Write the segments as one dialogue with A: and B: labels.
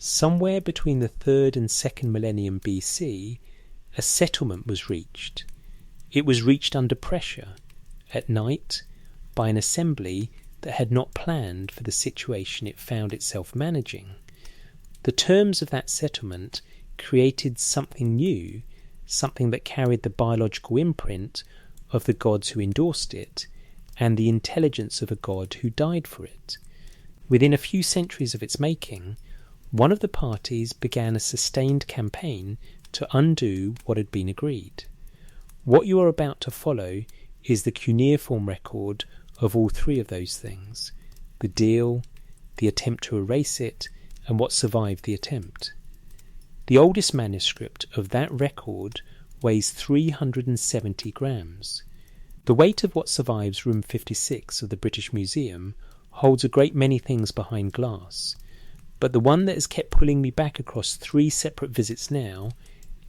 A: somewhere between the 3rd and 2nd millennium BC, a settlement was reached. It was reached under pressure, at night, by an assembly that had not planned for the situation it found itself managing. The terms of that settlement created something new, something that carried the biological imprint of the gods who endorsed it, and the intelligence of a god who died for it. Within a few centuries of its making, one of the parties began a sustained campaign to undo what had been agreed. What you are about to follow is the cuneiform record of all three of those things: the deal, the attempt to erase it, and what survived the attempt. The oldest manuscript of that record weighs 370 grams. The weight of what survives room 56 of the British Museum holds a great many things behind glass, but the one that has kept pulling me back across 3 separate visits now,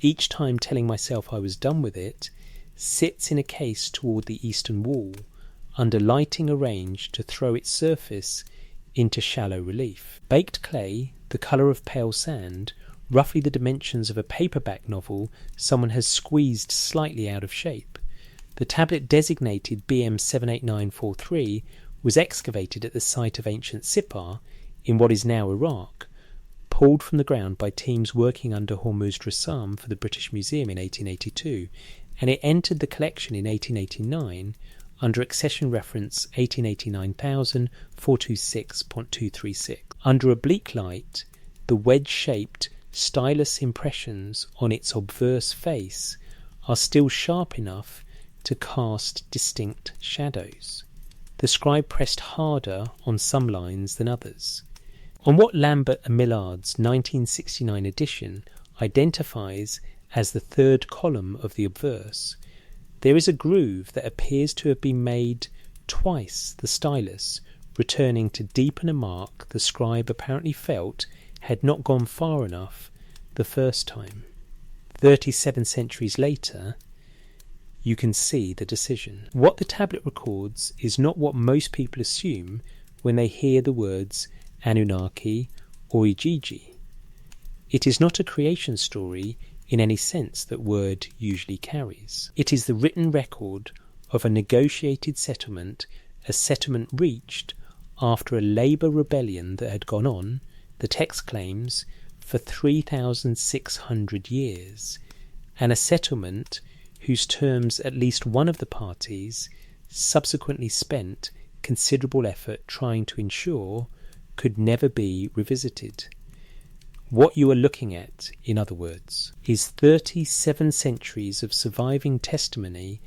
A: each time telling myself I was done with it, sits in a case toward the eastern wall, under lighting arranged to throw its surface into shallow relief. Baked clay, the colour of pale sand, roughly the dimensions of a paperback novel someone has squeezed slightly out of shape. The tablet designated BM 78943 was excavated at the site of ancient Sippar, in what is now Iraq, pulled from the ground by teams working under Hormuz Rassam for the British Museum in 1882, and it entered the collection in 1889 under accession reference 1889,426.236. Under oblique light, the wedge-shaped stylus impressions on its obverse face are still sharp enough to cast distinct shadows. The scribe pressed harder on some lines than others. On what Lambert and Millard's 1969 edition identifies as the 3rd column of the obverse, there is a groove that appears to have been made twice the stylus, returning to deepen a mark the scribe apparently felt had not gone far enough the first time. 37 centuries later, you can see the decision. What the tablet records is not what most people assume when they hear the words Anunnaki or Igigi. It is not a creation story in any sense that word usually carries. It is the written record of a negotiated settlement, a settlement reached after a labour rebellion that had gone on, the text claims, for 3,600 years, and a settlement whose terms at least one of the parties subsequently spent considerable effort trying to ensure could never be revisited. What you are looking at, in other words, is 37 centuries of surviving testimony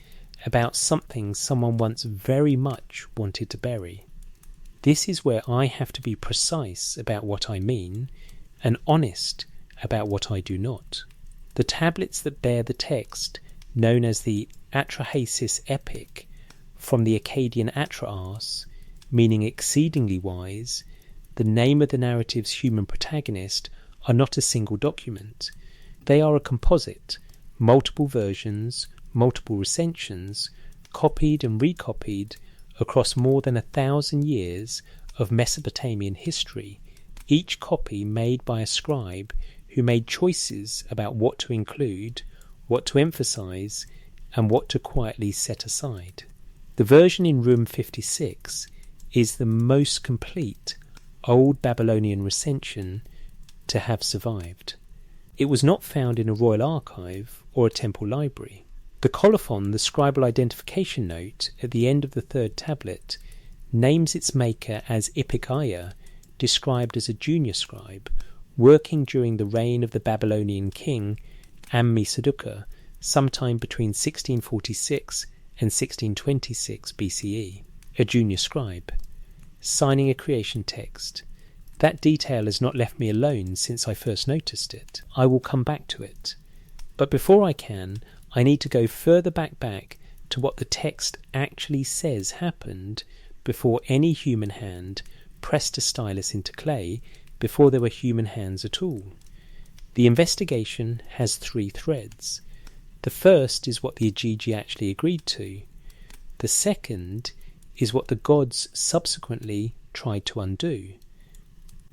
A: about something someone once very much wanted to bury. This is where I have to be precise about what I mean and honest about what I do not. The tablets that bear the text, known as the Atrahasis epic, from the Akkadian Atraas, meaning exceedingly wise, the name of the narrative's human protagonist, are not a single document. They are a composite, multiple versions, multiple recensions, copied and recopied across more than 1,000 years of Mesopotamian history, each copy made by a scribe who made choices about what to include, what to emphasize, and what to quietly set aside. The version in room 56 is the most complete Old Babylonian recension to have survived. It was not found in a royal archive or a temple library. The colophon, the scribal identification note at the end of the 3rd tablet, names its maker as Ipikaya, described as a junior scribe, working during the reign of the Babylonian king Ammi-Saduqa, sometime between 1646 and 1626 BCE. A junior scribe, signing a creation text. That detail has not left me alone since I first noticed it. I will come back to it. But before I can, I need to go further back to what the text actually says happened before any human hand pressed a stylus into clay, before there were human hands at all. The investigation has 3 threads. The first is what the Igigi actually agreed to. The second is what the gods subsequently tried to undo.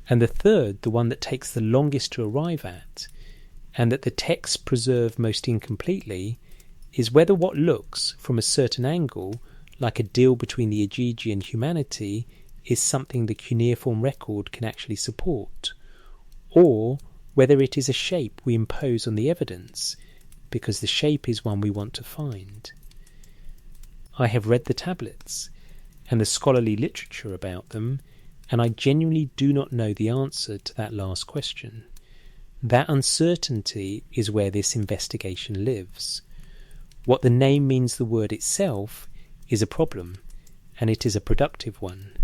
A: And the third, the one that takes the longest to arrive at, and that the texts preserve most incompletely, is whether what looks, from a certain angle, like a deal between the Igigi and humanity, is something the cuneiform record can actually support, or whether it is a shape we impose on the evidence, because the shape is one we want to find. I have read the tablets, and the scholarly literature about them, and I genuinely do not know the answer to that last question. That uncertainty is where this investigation lives. What the name means the word itself is a problem, and it is a productive one.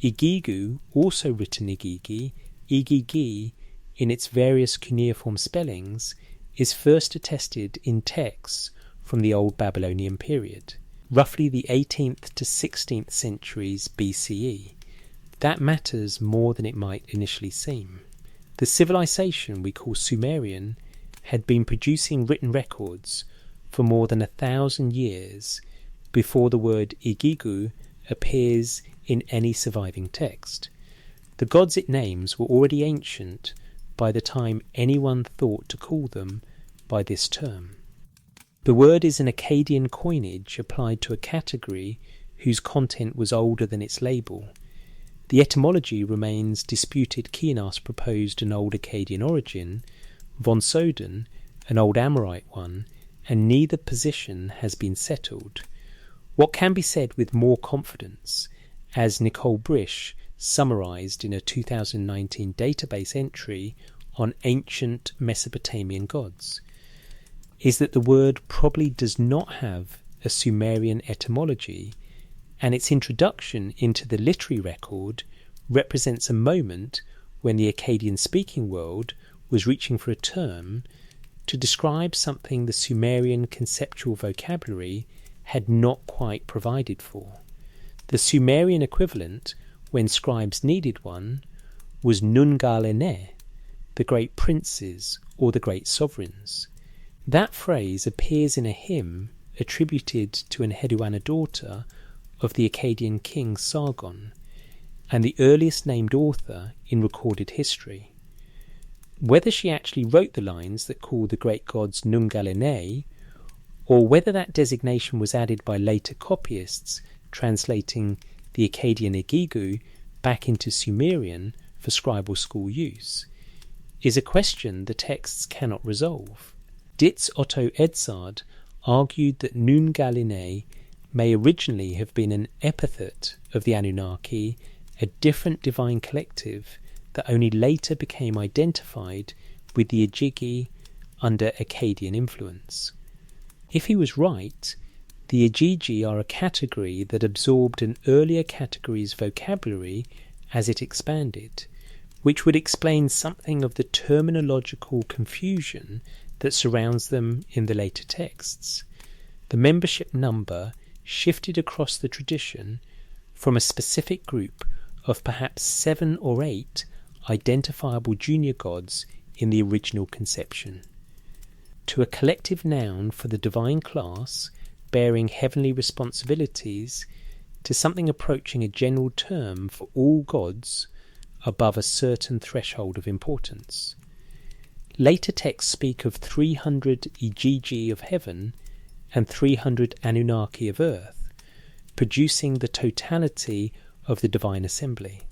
A: Igigu, also written Igigi, Igigi, in its various cuneiform spellings, is first attested in texts from the Old Babylonian period, roughly the 18th to 16th centuries BCE. That matters more than it might initially seem. The civilization we call Sumerian had been producing written records for more than 1,000 years before the word Igigu appears in any surviving text. The gods it names were already ancient by the time anyone thought to call them by this term. The word is an Akkadian coinage applied to a category whose content was older than its label. The etymology remains disputed. Kianos proposed an old Akkadian origin, von Soden an old Amorite one, and neither position has been settled. What can be said with more confidence, as Nicole Brish summarised in a 2019 database entry on ancient Mesopotamian gods, is that the word probably does not have a Sumerian etymology, and its introduction into the literary record represents a moment when the Akkadian-speaking world was reaching for a term to describe something the Sumerian conceptual vocabulary had not quite provided for. The Sumerian equivalent, when scribes needed one, was Nungalene, the great princes or the great sovereigns. That phrase appears in a hymn attributed to an Hedwana daughter of the Akkadian king Sargon, and the earliest named author in recorded history. Whether she actually wrote the lines that call the great gods Nungalene, or whether that designation was added by later copyists translating the Akkadian Igigu back into Sumerian for scribal school use, is a question the texts cannot resolve. Ditz Otto Edzard argued that Nungalene may originally have been an epithet of the Anunnaki, a different divine collective that only later became identified with the Igigi under Akkadian influence. If he was right, the Igigi are a category that absorbed an earlier category's vocabulary as it expanded, which would explain something of the terminological confusion that surrounds them in the later texts. The membership number shifted across the tradition from a specific group of perhaps 7 or 8 identifiable junior gods in the original conception, to a collective noun for the divine class bearing heavenly responsibilities, to something approaching a general term for all gods above a certain threshold of importance. Later texts speak of 300 Igigi of heaven and 300 Anunnaki of earth, producing the totality of the divine assembly.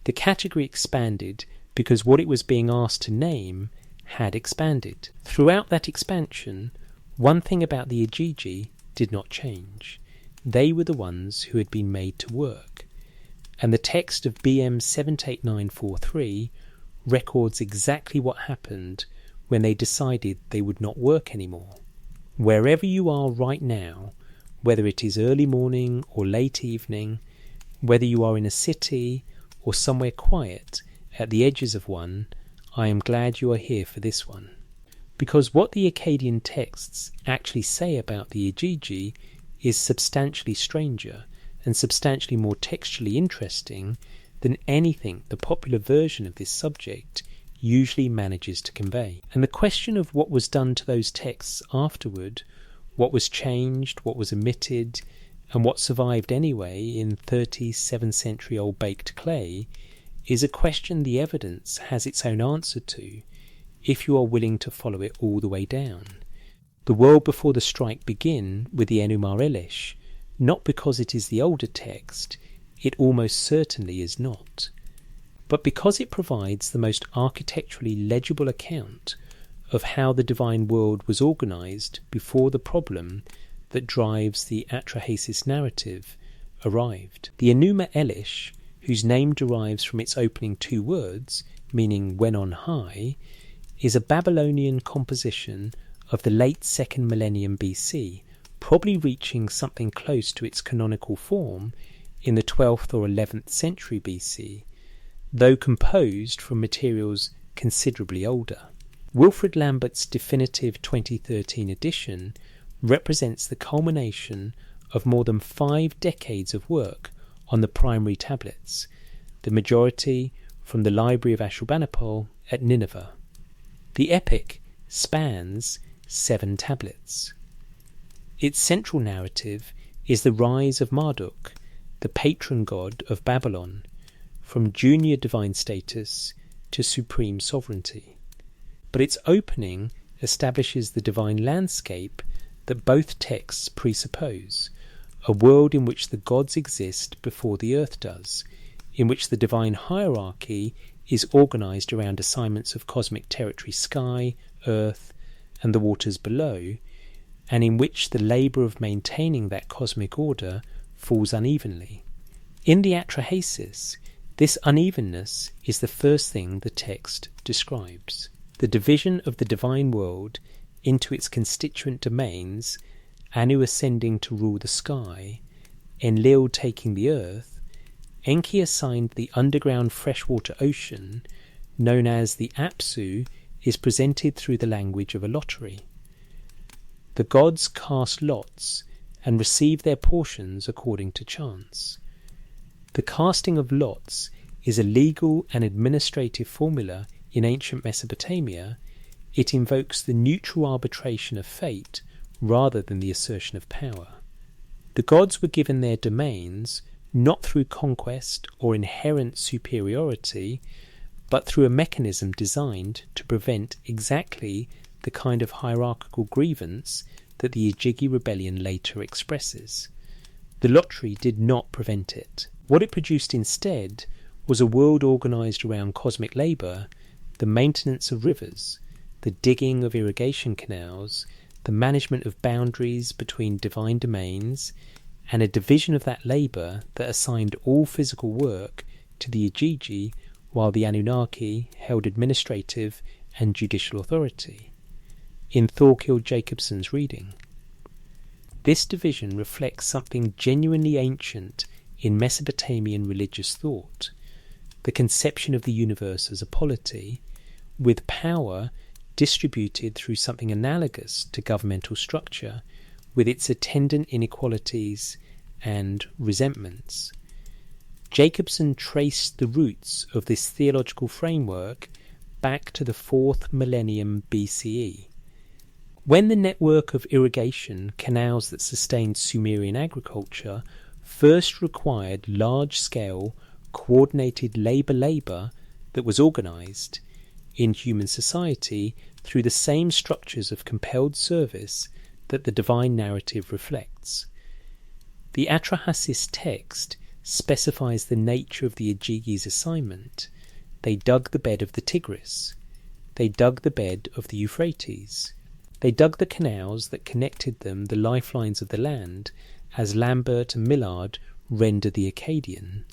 A: The category expanded because what it was being asked to name had expanded. Throughout that expansion, one thing about the Igigi did not change. They were the ones who had been made to work, and the text of BM 78943 records exactly what happened when they decided they would not work anymore. Wherever you are right now, whether it is early morning or late evening, whether you are in a city or somewhere quiet at the edges of one, I am glad you are here for this one. Because what the Akkadian texts actually say about the Igigi is substantially stranger and substantially more textually interesting than anything the popular version of this subject usually manages to convey. And the question of what was done to those texts afterward, what was changed, what was omitted, and what survived anyway in 37th century old baked clay, is a question the evidence has its own answer to if you are willing to follow it all the way down. The world before the strike begin with the Enuma Elish, not because it is the older text, it almost certainly is not, but because it provides the most architecturally legible account of how the divine world was organised before the problem that drives the Atrahasis narrative arrived. The Enuma Elish, whose name derives from its opening two words, meaning when on high, is a Babylonian composition of the late 2nd millennium BC, probably reaching something close to its canonical form in the 12th or 11th century BC, though composed from materials considerably older. Wilfrid Lambert's definitive 2013 edition represents the culmination of more than 5 decades of work on the primary tablets, the majority from the Library of Ashurbanipal at Nineveh. The epic spans 7 tablets. Its central narrative is the rise of Marduk, the patron god of Babylon, from junior divine status to supreme sovereignty. But its opening establishes the divine landscape that both texts presuppose, a world in which the gods exist before the earth does, in which the divine hierarchy is organised around assignments of cosmic territory, sky, earth, and the waters below, and in which the labour of maintaining that cosmic order falls unevenly. In the Atrahasis, this unevenness is the first thing the text describes. The division of the divine world into its constituent domains, Anu ascending to rule the sky, Enlil taking the earth, Enki assigned the underground freshwater ocean, known as the Apsu, is presented through the language of a lottery. The gods cast lots and receive their portions according to chance. The casting of lots is a legal and administrative formula in ancient Mesopotamia. It invokes the neutral arbitration of fate rather than the assertion of power. The gods were given their domains not through conquest or inherent superiority, but through a mechanism designed to prevent exactly the kind of hierarchical grievance that the Igigi rebellion later expresses. The lottery did not prevent it. What it produced instead was a world organised around cosmic labour, the maintenance of rivers, the digging of irrigation canals, the management of boundaries between divine domains, and a division of that labour that assigned all physical work to the Igigi, while the Anunnaki held administrative and judicial authority. In Thorkild Jacobson's reading, this division reflects something genuinely ancient in Mesopotamian religious thought, the conception of the universe as a polity, with power distributed through something analogous to governmental structure, with its attendant inequalities and resentments. Jacobson traced the roots of this theological framework back to the 4th millennium BCE. When the network of irrigation canals that sustained Sumerian agriculture first required large-scale, coordinated labour that was organised in human society through the same structures of compelled service that the divine narrative reflects. The Atrahasis text specifies the nature of the Igigi's assignment. They dug the bed of the Tigris. They dug the bed of the Euphrates. They dug the canals that connected them, the lifelines of the land, as Lambert and Millard render the Akkadian.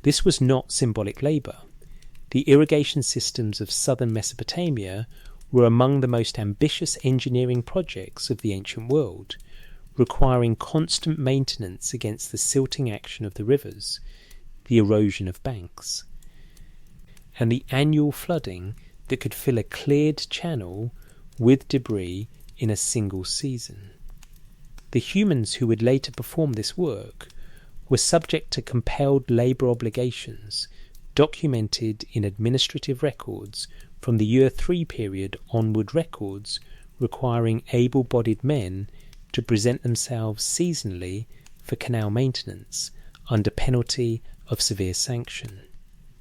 A: This was not symbolic labour. The irrigation systems of southern Mesopotamia were among the most ambitious engineering projects of the ancient world, requiring constant maintenance against the silting action of the rivers, the erosion of banks, and the annual flooding that could fill a cleared channel with debris in a single season. The humans who would later perform this work were subject to compelled labour obligations documented in administrative records from the Year 3 period onward, records requiring able-bodied men to present themselves seasonally for canal maintenance under penalty of severe sanction.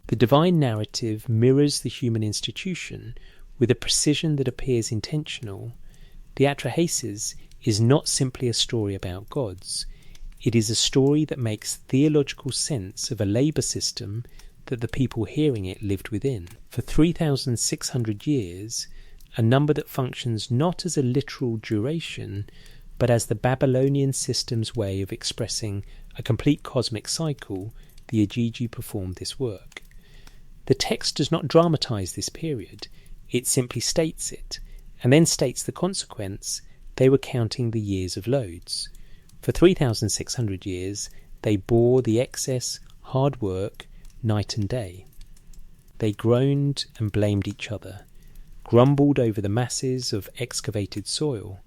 A: The divine narrative mirrors the human institution with a precision that appears intentional. The Atrahasis is not simply a story about gods. It is a story that makes theological sense of a labour system that the people hearing it lived within. For 3,600 years, a number that functions not as a literal duration, but as the Babylonian system's way of expressing a complete cosmic cycle, the Igigi performed this work. The text does not dramatise this period, it simply states it, and then states the consequence: they were counting the years of loads. For 3,600 years, they bore the excess, hard work, night and day. They groaned and blamed each other, grumbled over the masses of excavated soil.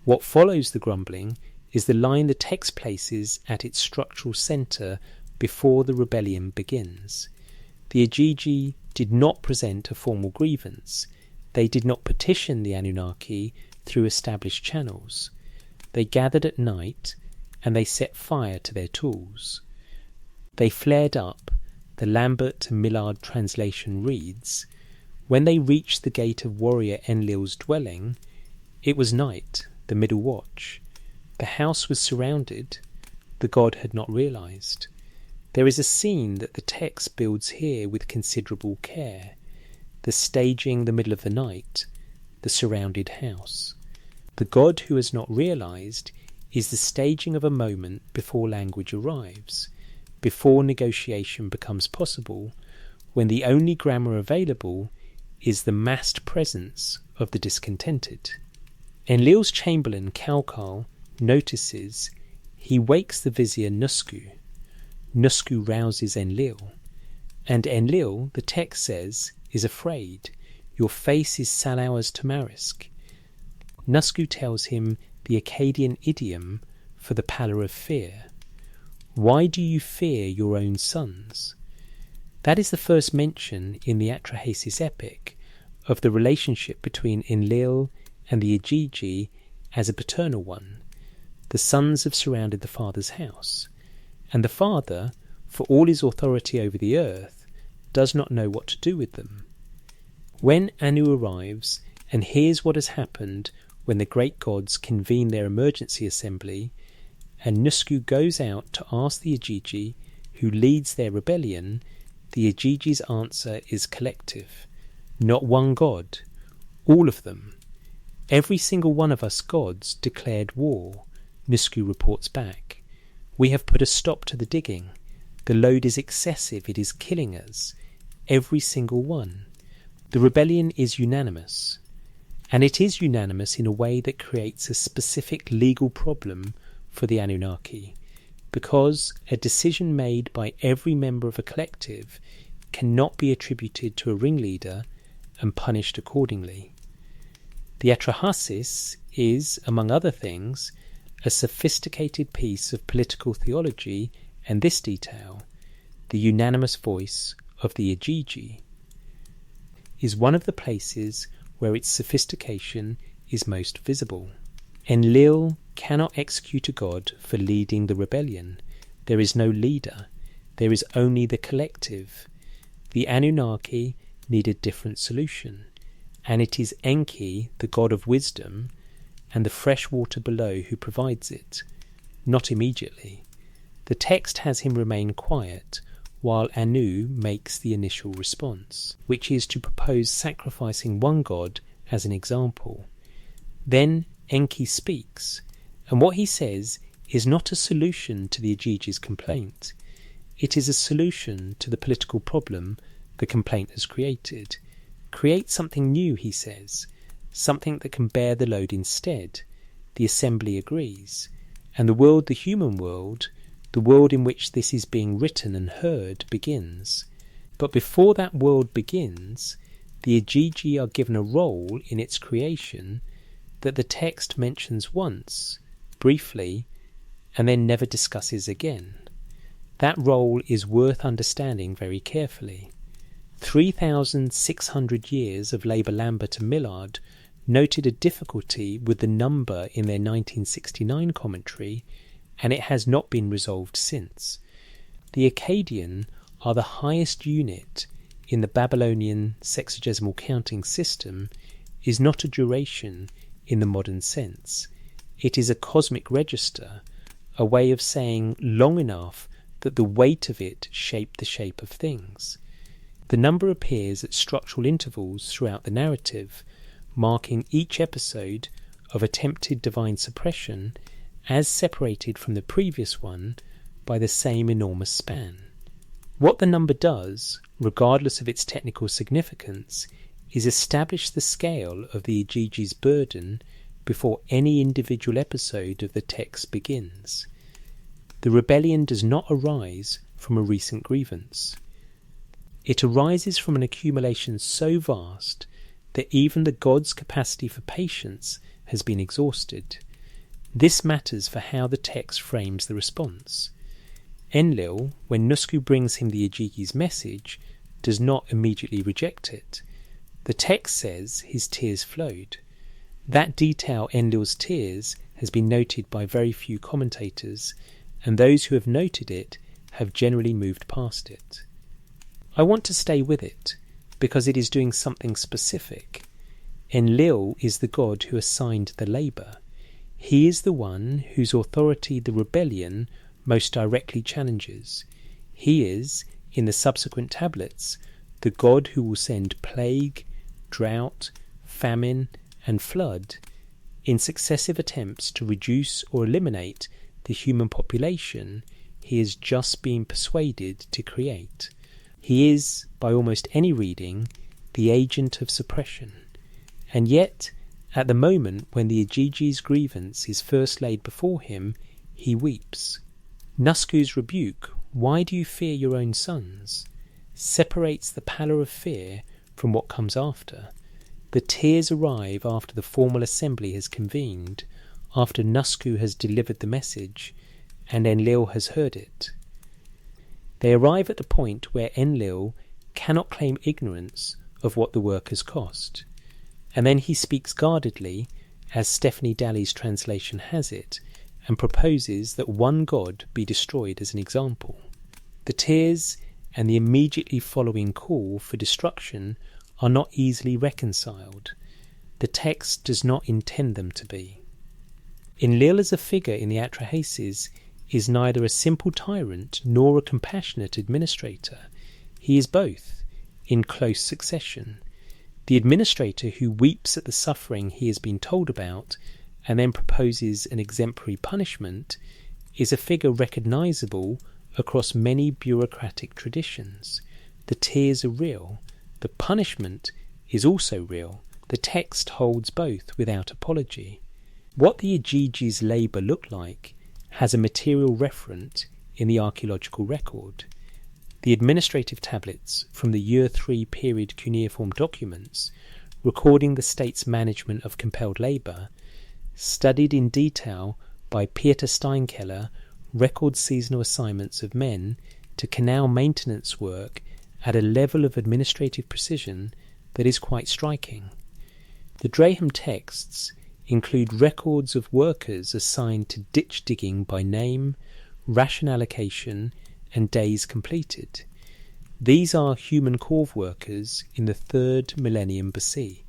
A: What follows the grumbling is the line the text places at its structural centre before the rebellion begins. The Igigi did not present a formal grievance. They did not petition the Anunnaki through established channels. They gathered at night and they set fire to their tools. They flared up. The Lambert and Millard translation reads, "When they reached the gate of warrior Enlil's dwelling, it was night, the middle watch. The house was surrounded. The god had not realised." There is a scene that the text builds here with considerable care. The staging the middle of the night, the surrounded house. The god who has not realised is the staging of a moment before language arrives, before negotiation becomes possible, when the only grammar available is the massed presence of the discontented. Enlil's chamberlain Kaukal notices he wakes the vizier Nusku. Nusku rouses Enlil, and Enlil, the text says, is afraid. "Your face is sallow as tamarisk." Nusku tells him the Akkadian idiom for the pallor of fear. Why do you fear your own sons? That is the first mention in the Atrahasis epic of the relationship between Enlil and the Igigi as a paternal one. The sons have surrounded the father's house, and the father, for all his authority over the earth, does not know what to do with them. When Anu arrives and hears what has happened when the great gods convene their emergency assembly, and Nusku goes out to ask the Igigi who leads their rebellion, the Igigi's answer is collective. Not one god, all of them. Every single one of us gods declared war, Nusku reports back. We have put a stop to the digging. The load is excessive, it is killing us. Every single one. The rebellion is unanimous. And it is unanimous in a way that creates a specific legal problem for the Anunnaki, because a decision made by every member of a collective cannot be attributed to a ringleader and punished accordingly. The Atrahasis is, among other things, a sophisticated piece of political theology, and this detail, the unanimous voice of the Igigi, is one of the places where its sophistication is most visible. Enlil cannot execute a god for leading the rebellion. There is no leader. There is only the collective. The Anunnaki need a different solution, and it is Enki, the god of wisdom, and the fresh water below who provides it, not immediately. The text has him remain quiet while Anu makes the initial response, which is to propose sacrificing one god as an example. Then Enki speaks, and what he says is not a solution to the Igigi's complaint. It is a solution to the political problem the complaint has created. Create something new, he says, something that can bear the load instead. The assembly agrees, and the world, the human world, the world in which this is being written and heard, begins. But before that world begins, the Igigi are given a role in its creation that the text mentions once, briefly, and then never discusses again. That role is worth understanding very carefully. 3,600 years of Labour Lambert and Millard noted a difficulty with the number in their 1969 commentary, and it has not been resolved since. The Akkadian are the highest unit in the Babylonian sexagesimal counting system is not a duration in the modern sense. It is a cosmic register, a way of saying long enough that the weight of it shaped the shape of things. The number appears at structural intervals throughout the narrative, marking each episode of attempted divine suppression as separated from the previous one by the same enormous span. What the number does, regardless of its technical significance, is establish the scale of the Igigi's burden before any individual episode of the text begins. The rebellion does not arise from a recent grievance. It arises from an accumulation so vast that even the god's capacity for patience has been exhausted. This matters for how the text frames the response. Enlil, when Nusku brings him the Igigi's message, does not immediately reject it. The text says his tears flowed. That detail, Enlil's tears, has been noted by very few commentators, and those who have noted it have generally moved past it. I want to stay with it, because it is doing something specific. Enlil is the god who assigned the labour. He is the one whose authority the rebellion most directly challenges. He is, in the subsequent tablets, the god who will send plague, drought, famine, and flood in successive attempts to reduce or eliminate the human population he has just been persuaded to create. He is, by almost any reading, the agent of suppression. And yet, at the moment when the Igigi's grievance is first laid before him, he weeps. Nusku's rebuke, "Why do you fear your own sons?" separates the pallor of fear from what comes after. The tears arrive after the formal assembly has convened, after Nusku has delivered the message, and Enlil has heard it. They arrive at the point where Enlil cannot claim ignorance of what the work has cost, and then he speaks guardedly, as Stephanie Daly's translation has it, and proposes that one god be destroyed as an example. The tears and the immediately following call for destruction are not easily reconciled. The text does not intend them to be. Enlil as a figure in the Atrahasis is neither a simple tyrant nor a compassionate administrator. He is both, in close succession. The administrator who weeps at the suffering he has been told about and then proposes an exemplary punishment is a figure recognisable across many bureaucratic traditions. The tears are real. The punishment is also real. The text holds both without apology. What the Igigi's labour looked like has a material referent in the archaeological record. The administrative tablets from the Year 3 period cuneiform documents recording the state's management of compelled labour, studied in detail by Pieter Steinkeller, record seasonal assignments of men to canal maintenance work at a level of administrative precision that is quite striking. The Draham texts include records of workers assigned to ditch digging by name, ration allocation, and days completed. These are human corv workers in the 3rd millennium BC,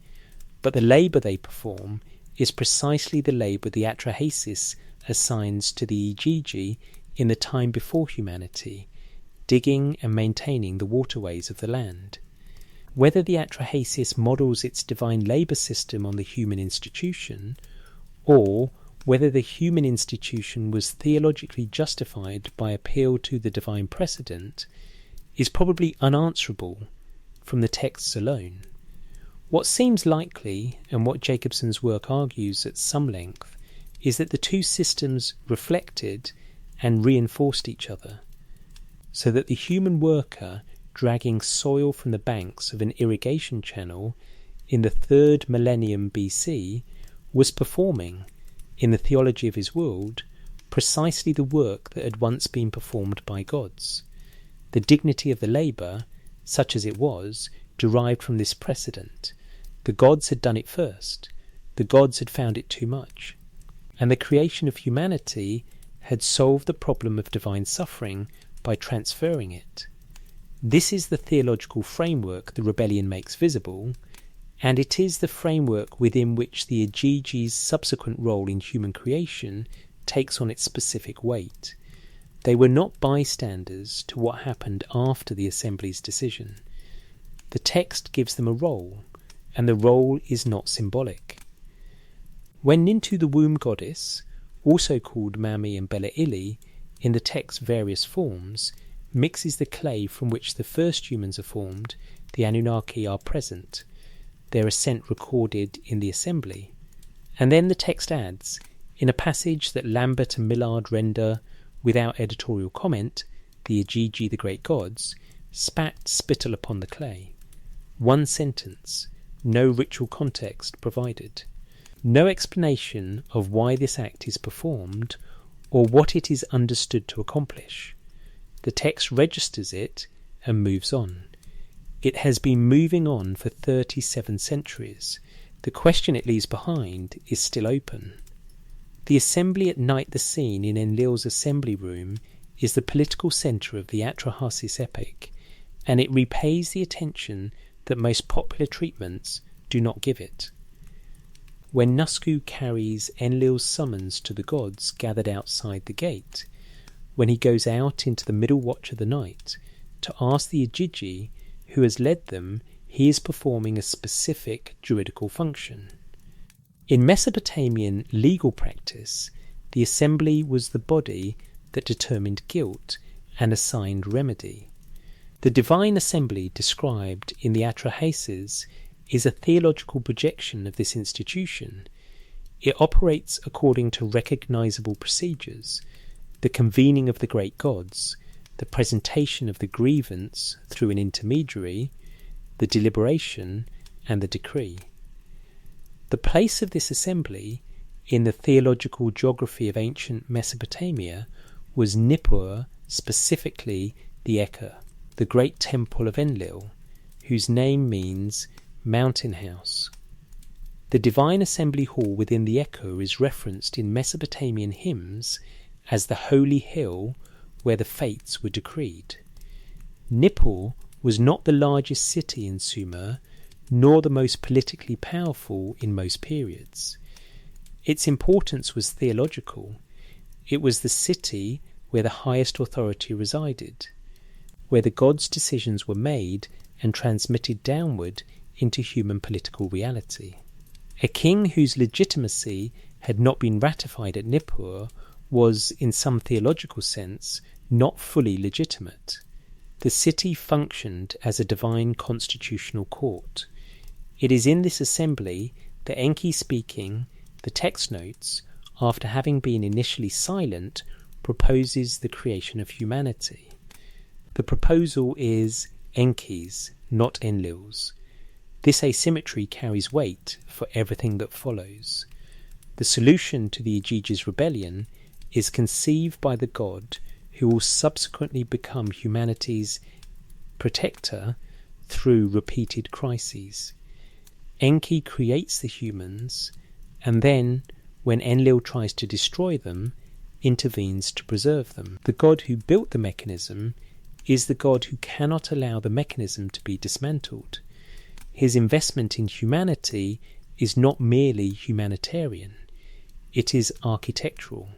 A: but the labour they perform is precisely the labour the Atrahasis assigns to the Igigi in the time before humanity, digging and maintaining the waterways of the land. Whether the Atrahasis models its divine labour system on the human institution, or whether the human institution was theologically justified by appeal to the divine precedent, is probably unanswerable from the texts alone. What seems likely, and what Jacobson's work argues at some length, is that the two systems reflected and reinforced each other, so that the human worker dragging soil from the banks of an irrigation channel in the 3rd millennium BC was performing, in the theology of his world, precisely the work that had once been performed by gods. The dignity of the labour, such as it was, derived from this precedent. The gods had done it first. The gods had found it too much. And the creation of humanity had solved the problem of divine suffering by transferring it. This is the theological framework the rebellion makes visible, and it is the framework within which the Igigi's subsequent role in human creation takes on its specific weight. They were not bystanders to what happened after the assembly's decision. The text gives them a role, and the role is not symbolic. When Nintu the womb goddess, also called Mami and Bela Ili, in the text's various forms, mixes the clay from which the first humans are formed, the Anunnaki are present, their ascent recorded in the assembly. And then the text adds, in a passage that Lambert and Millard render without editorial comment, the Igigi, the great gods, spat spittle upon the clay. One sentence, no ritual context provided. No explanation of why this act is performed or what it is understood to accomplish. The text registers it and moves on. It has been moving on for 37 centuries. The question it leaves behind is still open. The assembly at Night the Scene in Enlil's assembly room is the political centre of the Atrahasis epic, and it repays the attention that most popular treatments do not give it. When Nusku carries Enlil's summons to the gods gathered outside the gate, when he goes out into the middle watch of the night to ask the Igigi who has led them, he is performing a specific druidical function. In Mesopotamian legal practice, the assembly was the body that determined guilt and assigned remedy. The divine assembly described in the Atrahasis is a theological projection of this institution. It operates according to recognizable procedures, the convening of the great gods, the presentation of the grievance through an intermediary, the deliberation, and the decree. The place of this assembly in the theological geography of ancient Mesopotamia was Nippur, specifically the Eka, the great temple of Enlil, whose name means mountain house. The divine assembly hall within the Eka is referenced in Mesopotamian hymns as the holy hill where the fates were decreed. Nippur was not the largest city in Sumer, nor the most politically powerful in most periods. Its importance was theological. It was the city where the highest authority resided, where the gods' decisions were made and transmitted downward into human political reality. A king whose legitimacy had not been ratified at Nippur was, in some theological sense, not fully legitimate. The city functioned as a divine constitutional court. It is in this assembly that Enki speaking, the text notes, after having been initially silent, proposes the creation of humanity. The proposal is Enki's, not Enlil's. This asymmetry carries weight for everything that follows. The solution to the Igigi's rebellion is conceived by the god who will subsequently become humanity's protector through repeated crises. Enki creates the humans, and then, when Enlil tries to destroy them, intervenes to preserve them. The god who built the mechanism is the god who cannot allow the mechanism to be dismantled. His investment in humanity is not merely humanitarian, it is architectural.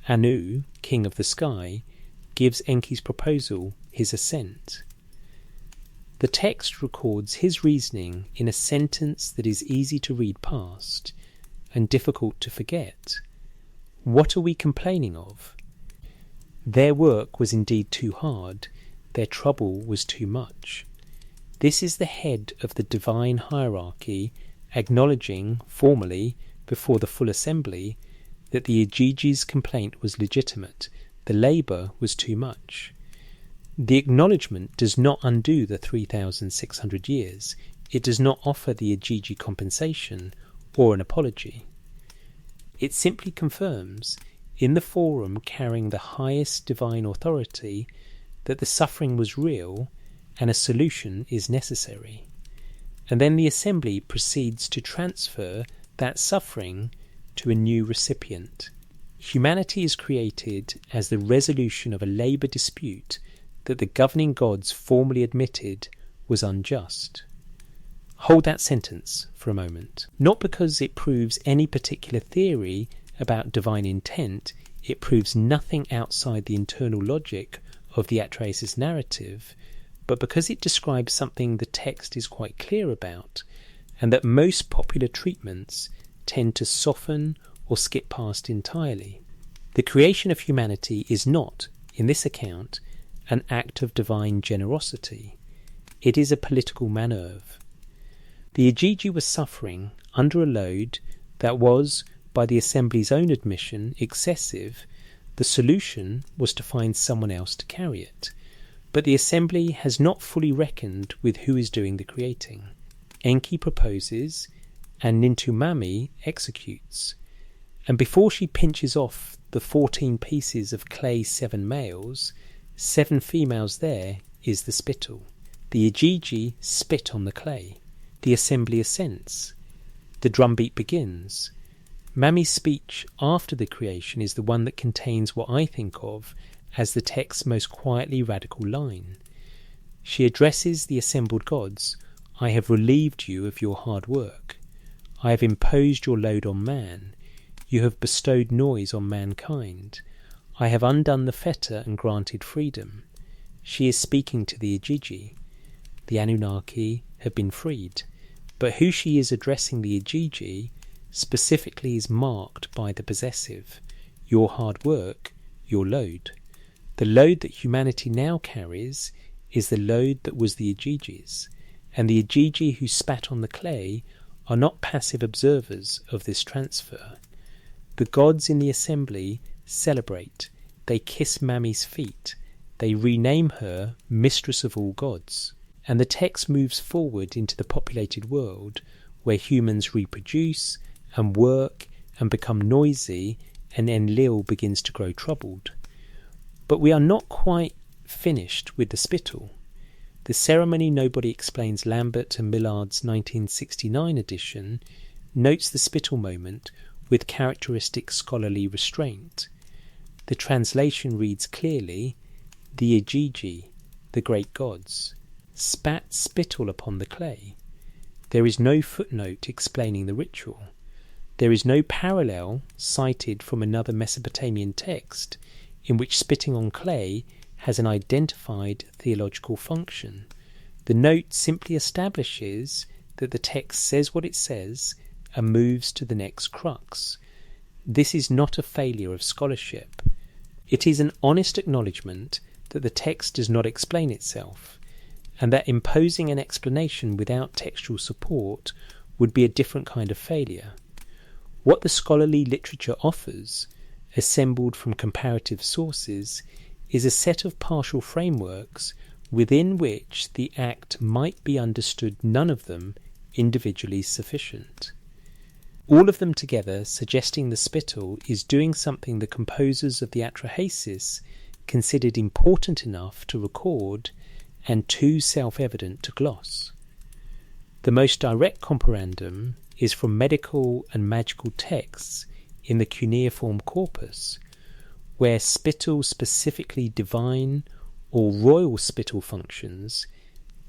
A: Anu, king of the sky, gives Enki's proposal his assent. The text records his reasoning in a sentence that is easy to read past and difficult to forget. What are we complaining of? Their work was indeed too hard, their trouble was too much. This is the head of the divine hierarchy acknowledging, formally, before the full assembly, that the Igigi's complaint was legitimate, the labour was too much. The acknowledgement does not undo the 3,600 years, it does not offer the Igigi compensation or an apology. It simply confirms, in the forum carrying the highest divine authority, that the suffering was real and a solution is necessary. And then the assembly proceeds to transfer that suffering to a new recipient. Humanity is created as the resolution of a labour dispute that the governing gods formally admitted was unjust. Hold that sentence for a moment. Not because it proves any particular theory about divine intent, it proves nothing outside the internal logic of the Atrahasis narrative, but because it describes something the text is quite clear about, and that most popular treatments tend to soften or skip past entirely. The creation of humanity is not, in this account, an act of divine generosity. It is a political manoeuvre. The Igigi was suffering under a load that was, by the assembly's own admission, excessive. The solution was to find someone else to carry it. But the assembly has not fully reckoned with who is doing the creating. Enki proposes, and Nintumami executes. And before she pinches off the 14 pieces of clay 7 males, 7 females, there is the spittle. The Igigi spit on the clay. The assembly assents. The drumbeat begins. Mami's speech after the creation is the one that contains what I think of as the text's most quietly radical line. She addresses the assembled gods. I have relieved you of your hard work. I have imposed your load on man. You have bestowed noise on mankind. I have undone the fetter and granted freedom. She is speaking to the Igigi. The Anunnaki have been freed. But who she is addressing, the Igigi, specifically is marked by the possessive. Your hard work, your load. The load that humanity now carries is the load that was the Igigi's, and the Igigi who spat on the clay are not passive observers of this transfer. The gods in the assembly celebrate. They kiss Mami's feet. They rename her Mistress of all Gods. And the text moves forward into the populated world, where humans reproduce and work and become noisy, and Enlil begins to grow troubled. But we are not quite finished with the spittle. The ceremony Nobody Explains Lambert and Millard's 1969 edition notes the spittle moment with characteristic scholarly restraint. The translation reads clearly, the Igigi, the great gods, spat spittle upon the clay. There is no footnote explaining the ritual. There is no parallel cited from another Mesopotamian text in which spitting on clay has an identified theological function. The note simply establishes that the text says what it says and moves to the next crux. This is not a failure of scholarship. It is an honest acknowledgement that the text does not explain itself, and that imposing an explanation without textual support would be a different kind of failure. What the scholarly literature offers, assembled from comparative sources, is a set of partial frameworks within which the act might be understood, none of them individually sufficient. All of them together suggesting the spittle is doing something the composers of the Atrahasis considered important enough to record and too self-evident to gloss. The most direct comparandum is from medical and magical texts in the cuneiform corpus, where spittle, specifically divine or royal spittle, functions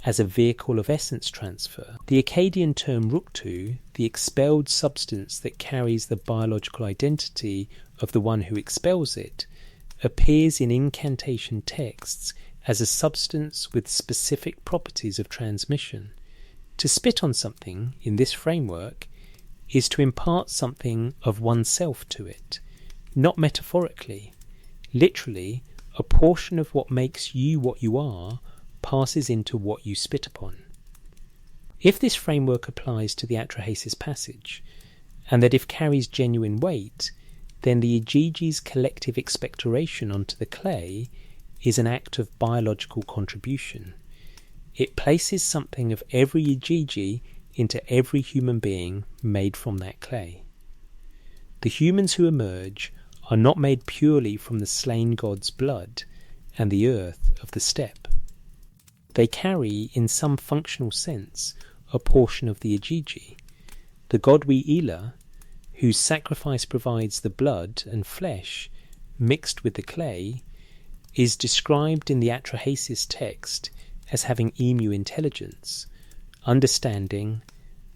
A: as a vehicle of essence transfer. The Akkadian term ruktu, the expelled substance that carries the biological identity of the one who expels it, appears in incantation texts as a substance with specific properties of transmission. To spit on something in this framework is to impart something of oneself to it, not metaphorically. Literally, a portion of what makes you what you are passes into what you spit upon. If this framework applies to the Atrahasis passage, and that if carries genuine weight, then the Igigi's collective expectoration onto the clay is an act of biological contribution. It places something of every Igigi into every human being made from that clay. The humans who emerge are not made purely from the slain god's blood and the earth of the steppe. They carry, in some functional sense, a portion of the Igigi. The god Ila, whose sacrifice provides the blood and flesh mixed with the clay, is described in the Atrahasis text as having emu intelligence, understanding,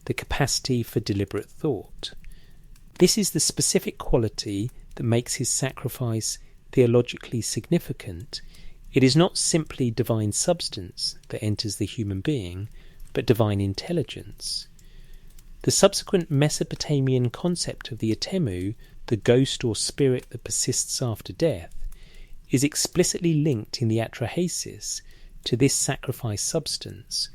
A: the capacity for deliberate thought. This is the specific quality that makes his sacrifice theologically significant. It is not simply divine substance that enters the human being, but divine intelligence. The subsequent Mesopotamian concept of the Atemu, the ghost or spirit that persists after death, is explicitly linked in the Atrahasis to this sacrifice substance.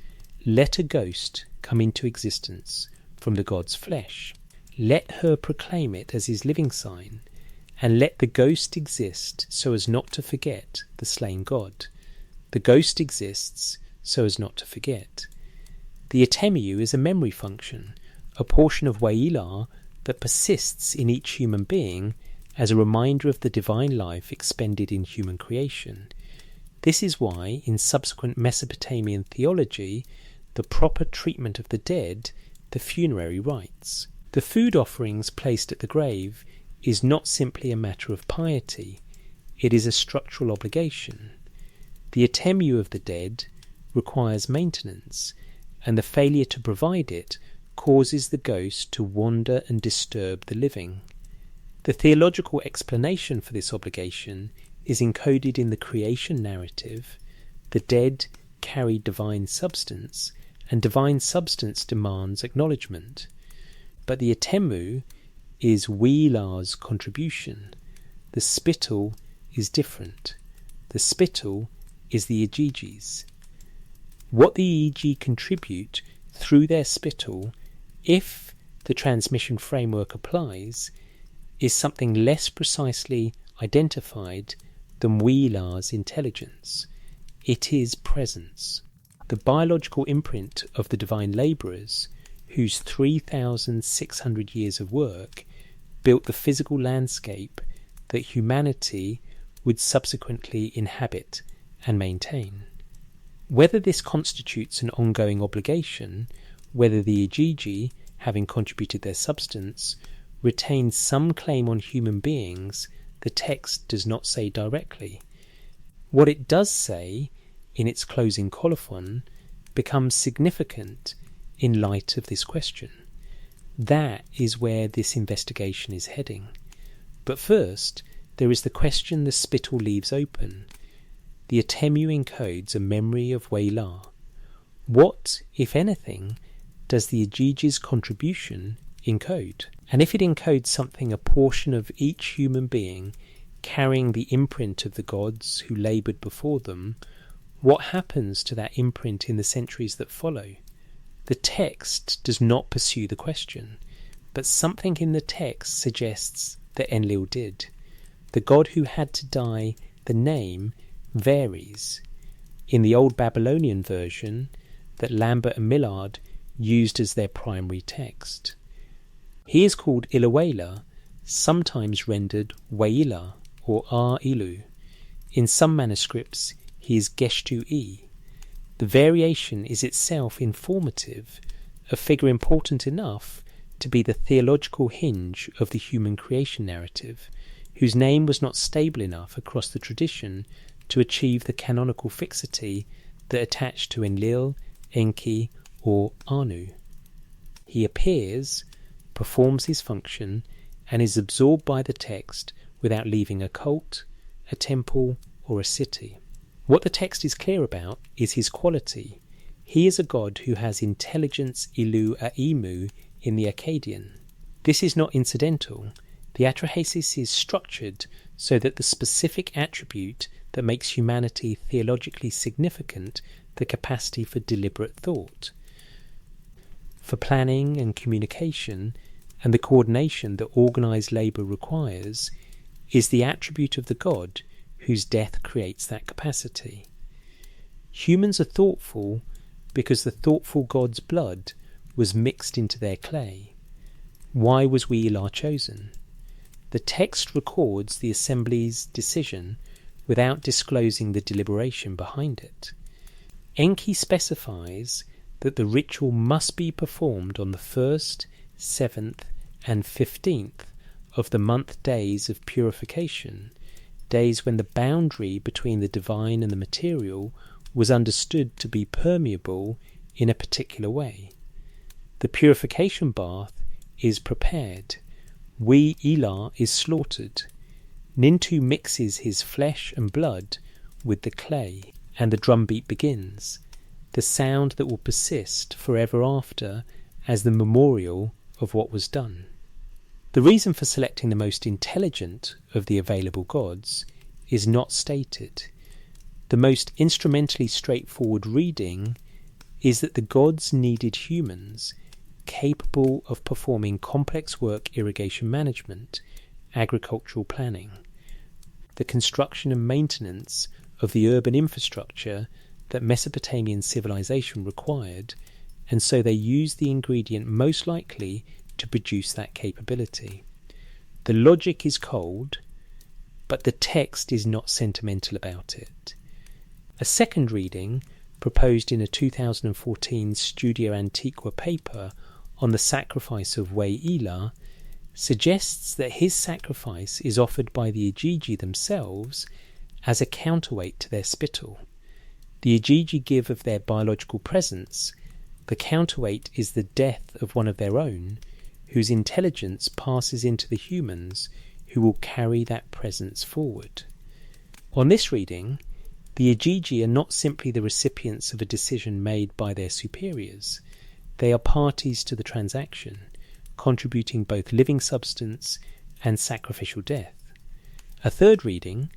A: Let a ghost come into existence from the god's flesh. Let her proclaim it as his living sign, and let the ghost exist so as not to forget the slain god. The ghost exists so as not to forget. The Atemu is a memory function, a portion of Wailar that persists in each human being as a reminder of the divine life expended in human creation. This is why, in subsequent Mesopotamian theology, the proper treatment of the dead, the funerary rites. The food offerings placed at the grave is not simply a matter of piety, it is a structural obligation. The Atemu of the dead requires maintenance, and the failure to provide it causes the ghost to wander and disturb the living. The theological explanation for this obligation is encoded in the creation narrative. The dead carry divine substance, and divine substance demands acknowledgement. But the Atemu is Wailar's contribution. The spittle is different. The spittle is the Igigi's. What the Igigi contribute through their spittle, if the transmission framework applies, is something less precisely identified than Wailar's intelligence. It is presence. The biological imprint of the divine labourers, whose 3,600 years of work built the physical landscape that humanity would subsequently inhabit and maintain. Whether this constitutes an ongoing obligation, whether the Igigi, having contributed their substance, retain some claim on human beings, the text does not say directly. What it does say, in its closing colophon, becomes significant in light of this question. That is where this investigation is heading. But first, there is the question the spittle leaves open. The Atemu encodes a memory of Wailar. What, if anything, does the Igigi's contribution encode? And if it encodes something, a portion of each human being carrying the imprint of the gods who laboured before them, what happens to that imprint in the centuries that follow? The text does not pursue the question, but something in the text suggests that Enlil did. The god who had to die, the name, varies. In the Old Babylonian version that Lambert and Millard used as their primary text, he is called Ilawela, sometimes rendered Waila or Ar-Ilu. In some manuscripts he is Geshtu-E. The variation is itself informative, a figure important enough to be the theological hinge of the human creation narrative, whose name was not stable enough across the tradition to achieve the canonical fixity that attached to Enlil, Enki, or Anu. He appears, performs his function, and is absorbed by the text without leaving a cult, a temple, or a city. What the text is clear about is his quality. He is a god who has intelligence ilu aimu in the Akkadian. This is not incidental. The Atrahasis is structured so that the specific attribute that makes humanity theologically significant, the capacity for deliberate thought, for planning and communication, and the coordination that organised labour requires, is the attribute of the god whose death creates that capacity. Humans are thoughtful because the thoughtful god's blood was mixed into their clay. Why was Wailar chosen? The text records the assembly's decision without disclosing the deliberation behind it. Enki specifies that the ritual must be performed on the 1st, 7th, and 15th of the month days of purification, days when the boundary between the divine and the material was understood to be permeable in a particular way. The purification bath is prepared. Ila is slaughtered. Nintu mixes his flesh and blood with the clay, and the drumbeat begins, the sound that will persist forever after as the memorial of what was done. The reason for selecting the most intelligent of the available gods is not stated. The most instrumentally straightforward reading is that the gods needed humans capable of performing complex work, irrigation management, agricultural planning, the construction and maintenance of the urban infrastructure that Mesopotamian civilization required, and so they used the ingredient most likely to produce that capability. The logic is cold, but the text is not sentimental about it. A second reading, proposed in a 2014 Studio Antiqua paper on the sacrifice of Ila, suggests that his sacrifice is offered by the Igigi themselves as a counterweight to their spittle. The Igigi give of their biological presence. The counterweight is the death of one of their own, whose intelligence passes into the humans who will carry that presence forward. On this reading, the Igigi are not simply the recipients of a decision made by their superiors. They are parties to the transaction, contributing both living substance and sacrificial death. A third reading,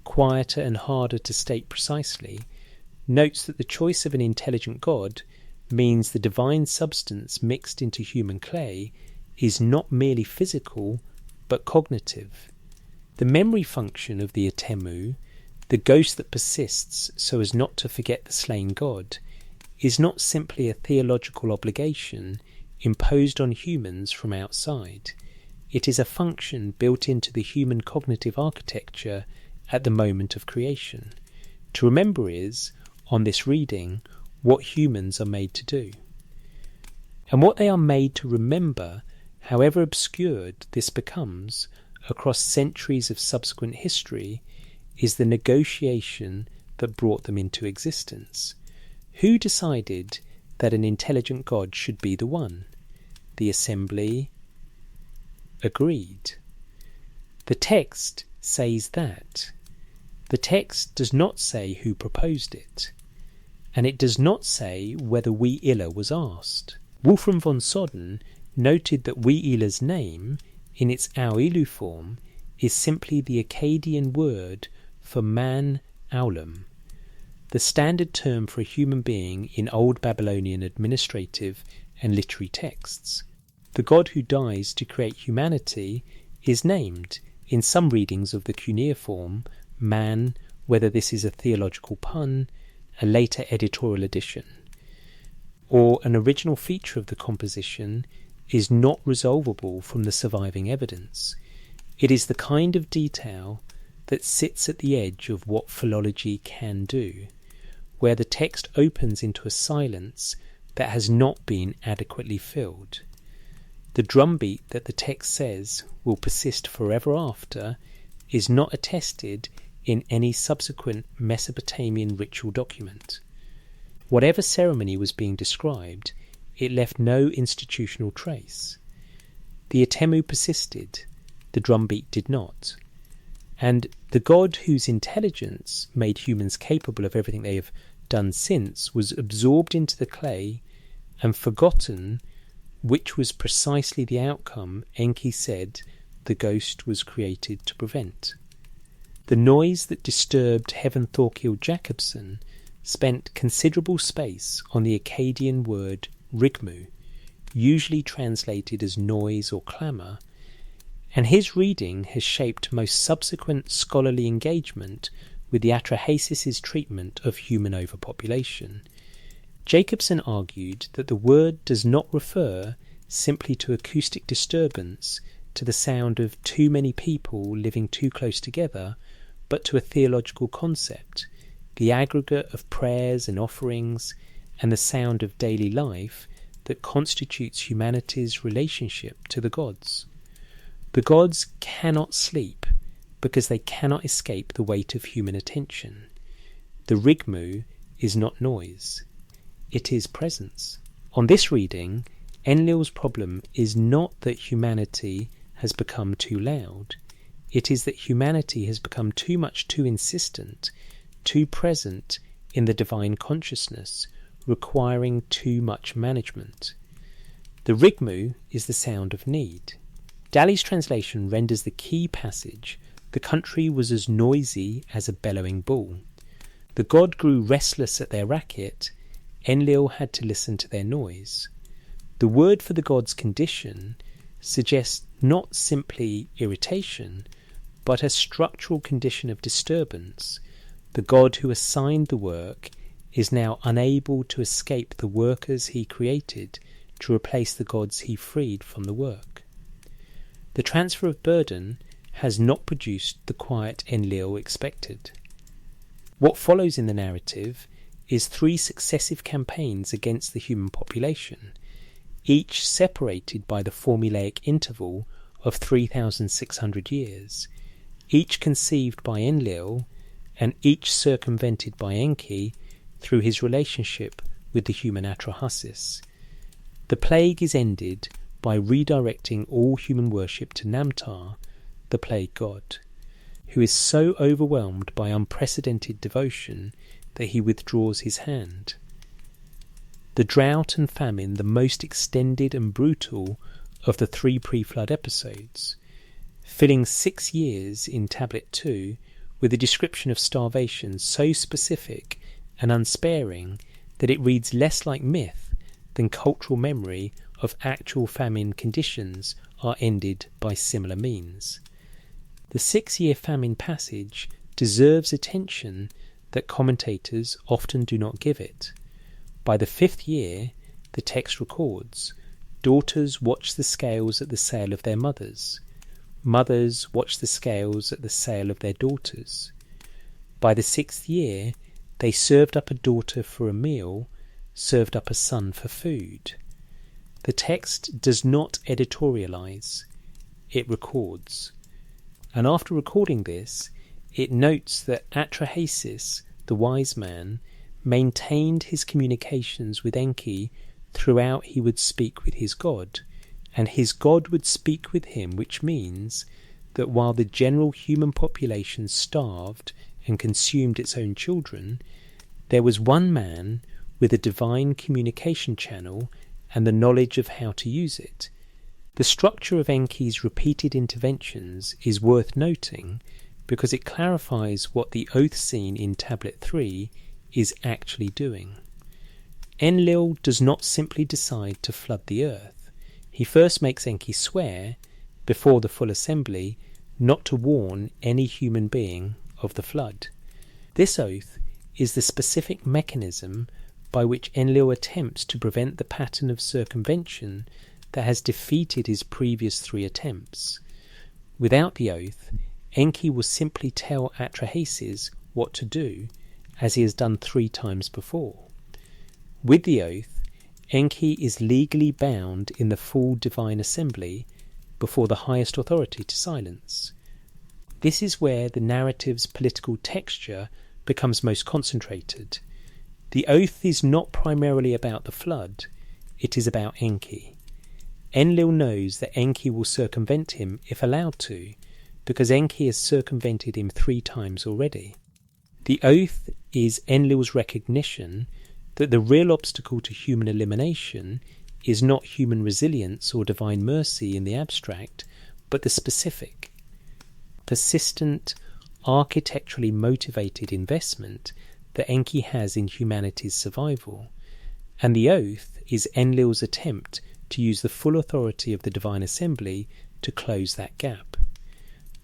A: quieter and harder to state precisely, notes that the choice of an intelligent god means the divine substance mixed into human clay is not merely physical but cognitive. The memory function of the Atemu, the ghost that persists so as not to forget the slain god, is not simply a theological obligation imposed on humans from outside. It is a function built into the human cognitive architecture at the moment of creation. To remember is, on this reading, what humans are made to do. And what they are made to remember, however obscured this becomes across centuries of subsequent history, is the negotiation that brought them into existence. Who decided that an intelligent god should be the one? The assembly agreed. The text says that. The text does not say who proposed it, and it does not say whether Ila was asked. Wolfram von Soden noted that Ila's name, in its Auilu form, is simply the Akkadian word for man Aulam, the standard term for a human being in Old Babylonian administrative and literary texts. The god who dies to create humanity is named, in some readings of the cuneiform, man, whether this is a theological pun, a later editorial addition, or an original feature of the composition is not resolvable from the surviving evidence. It is the kind of detail that sits at the edge of what philology can do, where the text opens into a silence that has not been adequately filled. The drumbeat that the text says will persist forever after is not attested in any subsequent Mesopotamian ritual document. Whatever ceremony was being described, it left no institutional trace. The Atemu persisted, the drumbeat did not. And the god whose intelligence made humans capable of everything they have done since was absorbed into the clay and forgotten, which was precisely the outcome Enki said the ghost was created to prevent. The noise that disturbed Heaven Thorkild Jacobson spent considerable space on the Akkadian word rigmu, usually translated as noise or clamour, and his reading has shaped most subsequent scholarly engagement with the Atrahasis' treatment of human overpopulation. Jacobson argued that the word does not refer simply to acoustic disturbance, to the sound of too many people living too close together, but to a theological concept, the aggregate of prayers and offerings and the sound of daily life that constitutes humanity's relationship to the gods. The gods cannot sleep because they cannot escape the weight of human attention. The rigmu is not noise, it is presence. On this reading, Enlil's problem is not that humanity has become too loud, it is that humanity has become too insistent, too present in the divine consciousness, requiring too much management. The rigmu is the sound of need. Daly's translation renders the key passage, "The country was as noisy as a bellowing bull. The god grew restless at their racket, Enlil had to listen to their noise." The word for the god's condition suggests not simply irritation, but a structural condition of disturbance. The god who assigned the work is now unable to escape the workers he created to replace the gods he freed from the work. The transfer of burden has not produced the quiet Enlil expected. What follows in the narrative is 3 successive campaigns against the human population, each separated by the formulaic interval of 3,600 years, each conceived by Enlil and each circumvented by Enki through his relationship with the human Atrahasis. The plague is ended by redirecting all human worship to Namtar, the plague god, who is so overwhelmed by unprecedented devotion that he withdraws his hand. The drought and famine, the most extended and brutal of the 3 pre-flood episodes, filling 6 years in Tablet 2 with a description of starvation so specific and unsparing that it reads less like myth than cultural memory of actual famine conditions are ended by similar means. The 6-year famine passage deserves attention that commentators often do not give it. By the 5th year, the text records, daughters watch the scales at the sale of their mothers. Mothers watch the scales at the sale of their daughters. By the 6th year, they served up a daughter for a meal, served up a son for food. The text does not editorialize, it records. And after recording this, it notes that Atrahasis, the wise man, maintained his communications with Enki throughout he would speak with his god, and his god would speak with him, which means that while the general human population starved and consumed its own children, there was one man with a divine communication channel and the knowledge of how to use it. The structure of Enki's repeated interventions is worth noting because it clarifies what the oath scene in Tablet 3 is actually doing. Enlil does not simply decide to flood the earth. He first makes Enki swear, before the full assembly, not to warn any human being of the flood. This oath is the specific mechanism by which Enlil attempts to prevent the pattern of circumvention that has defeated his previous 3 attempts. Without the oath, Enki will simply tell Atrahasis what to do, as he has done 3 times before. With the oath, Enki is legally bound in the full divine assembly before the highest authority to silence. This is where the narrative's political texture becomes most concentrated. The oath is not primarily about the flood, it is about Enki. Enlil knows that Enki will circumvent him if allowed to, because Enki has circumvented him 3 times already. The oath is Enlil's recognition that the real obstacle to human elimination is not human resilience or divine mercy in the abstract, but the specific. Persistent, architecturally motivated investment that Enki has in humanity's survival, and the oath is Enlil's attempt to use the full authority of the divine assembly to close that gap.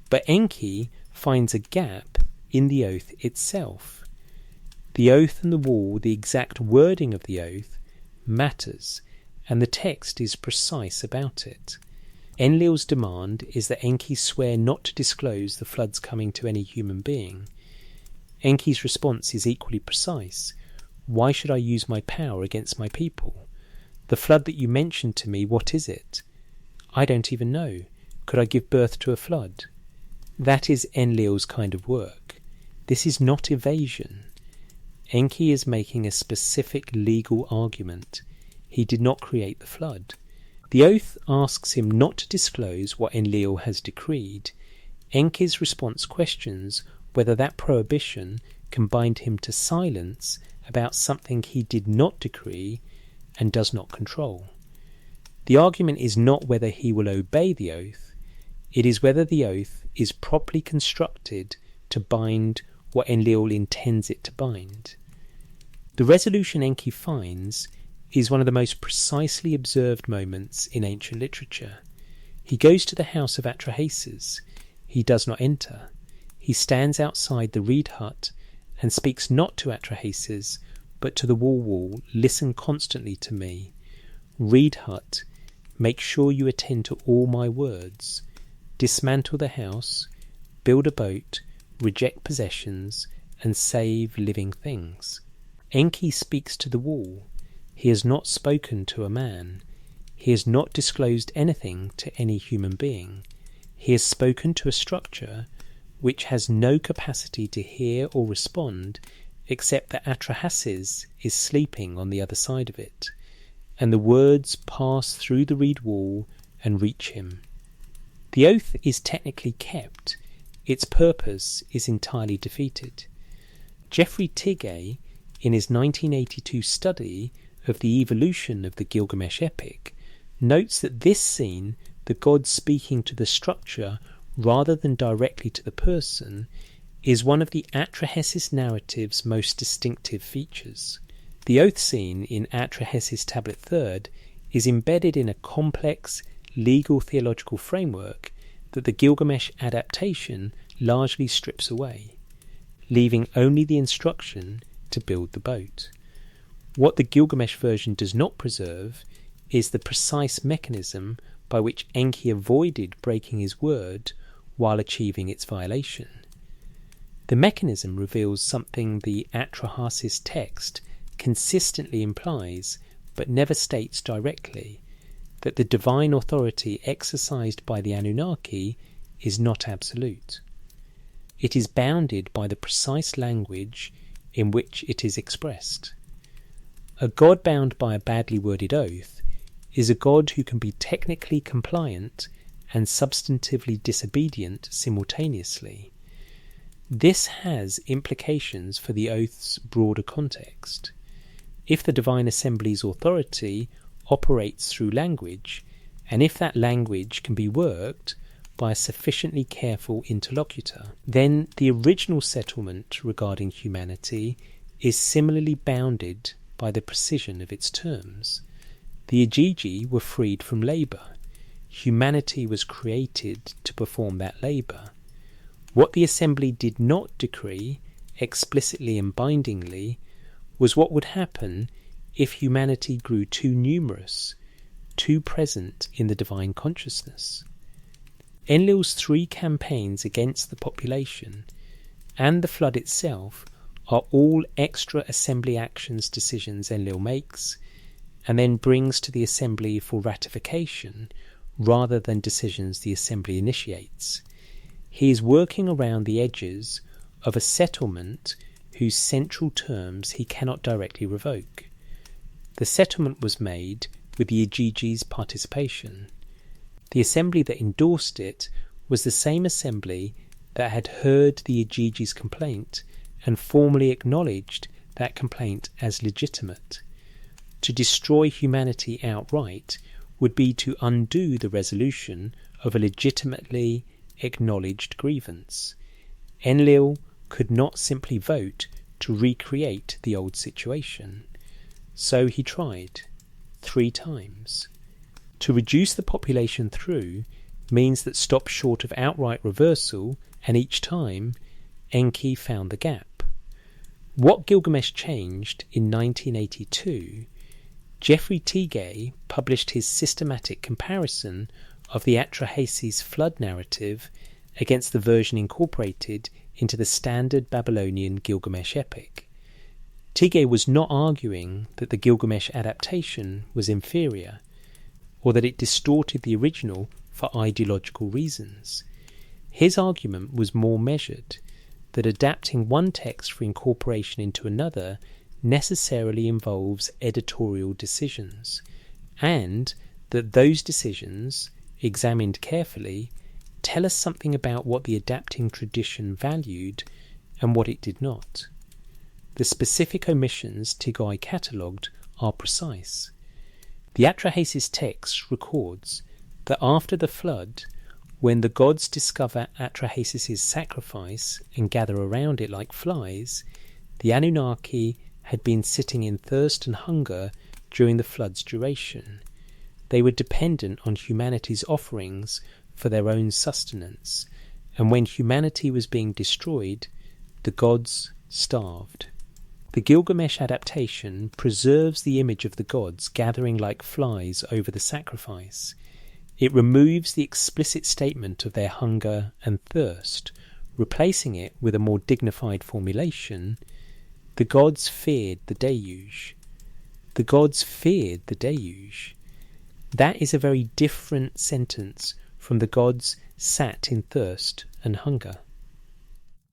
A: But Enki finds a gap in the oath itself. The oath and the wall, the exact wording of the oath, matters, and the text is precise about it. Enlil's demand is that Enki swear not to disclose the floods coming to any human being. Enki's response is equally precise. Why should I use my power against my people? The flood that you mentioned to me, what is it? I don't even know. Could I give birth to a flood? That is Enlil's kind of work. This is not evasion. Enki is making a specific legal argument. He did not create the flood. The oath asks him not to disclose what Enlil has decreed. Enki's response questions whether that prohibition can bind him to silence about something he did not decree and does not control. The argument is not whether he will obey the oath, it is whether the oath is properly constructed to bind what Enlil intends it to bind. The resolution Enki finds is one of the most precisely observed moments in ancient literature. He goes to the house of Atrahasis. He does not enter. He stands outside the reed hut and speaks not to Atrahasis, but to the wall, listen constantly to me. Reed hut, make sure you attend to all my words. Dismantle the house, build a boat, reject possessions, and save living things. Enki speaks to the wall. He has not spoken to a man. He has not disclosed anything to any human being. He has spoken to a structure which has no capacity to hear or respond except that Atrahasis is sleeping on the other side of it, and the words pass through the reed wall and reach him. The oath is technically kept. Its purpose is entirely defeated. Geoffrey Tigay, in his 1982 study of the evolution of the Gilgamesh epic, notes that this scene, the god speaking to the structure rather than directly to the person, is one of the Atrahasis narrative's most distinctive features. The oath scene in Atrahasis Tablet 3rd is embedded in a complex legal theological framework that the Gilgamesh adaptation largely strips away, leaving only the instruction to build the boat. What the Gilgamesh version does not preserve is the precise mechanism by which Enki avoided breaking his word while achieving its violation. The mechanism reveals something the Atrahasis text consistently implies but never states directly, that the divine authority exercised by the Anunnaki is not absolute. It is bounded by the precise language in which it is expressed. A god bound by a badly worded oath is a god who can be technically compliant and substantively disobedient simultaneously. This has implications for the oath's broader context. If the divine assembly's authority operates through language, and if that language can be worked by a sufficiently careful interlocutor, then the original settlement regarding humanity is similarly bounded by the precision of its terms. The Igigi were freed from labour. Humanity was created to perform that labour. What the assembly did not decree, explicitly and bindingly, was what would happen if humanity grew too numerous, too present in the divine consciousness. Enlil's 3 campaigns against the population and the flood itself are all extra assembly actions decisions Enlil makes and then brings to the assembly for ratification rather than decisions the assembly initiates. He is working around the edges of a settlement whose central terms he cannot directly revoke. The settlement was made with the Igigi's participation. The assembly that endorsed it was the same assembly that had heard the Igigi's complaint and formally acknowledged that complaint as legitimate. To destroy humanity outright would be to undo the resolution of a legitimately acknowledged grievance. Enlil could not simply vote to recreate the old situation. So he tried 3 times. To reduce the population through means that stopped short of outright reversal, and each time Enki found the gap. What Gilgamesh changed in 1982, Geoffrey Tigay published his systematic comparison of the Atrahasis flood narrative against the version incorporated into the standard Babylonian Gilgamesh epic. Tigay was not arguing that the Gilgamesh adaptation was inferior, or that it distorted the original for ideological reasons. His argument was more measured, that adapting one text for incorporation into another necessarily involves editorial decisions, and that those decisions, examined carefully, tell us something about what the adapting tradition valued and what it did not. The specific omissions Tigoi catalogued are precise. The Atrahasis text records that after the flood, when the gods discover Atrahasis' sacrifice and gather around it like flies, the Anunnaki had been sitting in thirst and hunger during the flood's duration. They were dependent on humanity's offerings for their own sustenance, and when humanity was being destroyed, the gods starved. The Gilgamesh adaptation preserves the image of the gods gathering like flies over the sacrifice. It removes the explicit statement of their hunger and thirst, replacing it with a more dignified formulation: the gods feared the deluge. The gods feared the deluge. That is a very different sentence from the gods sat in thirst and hunger.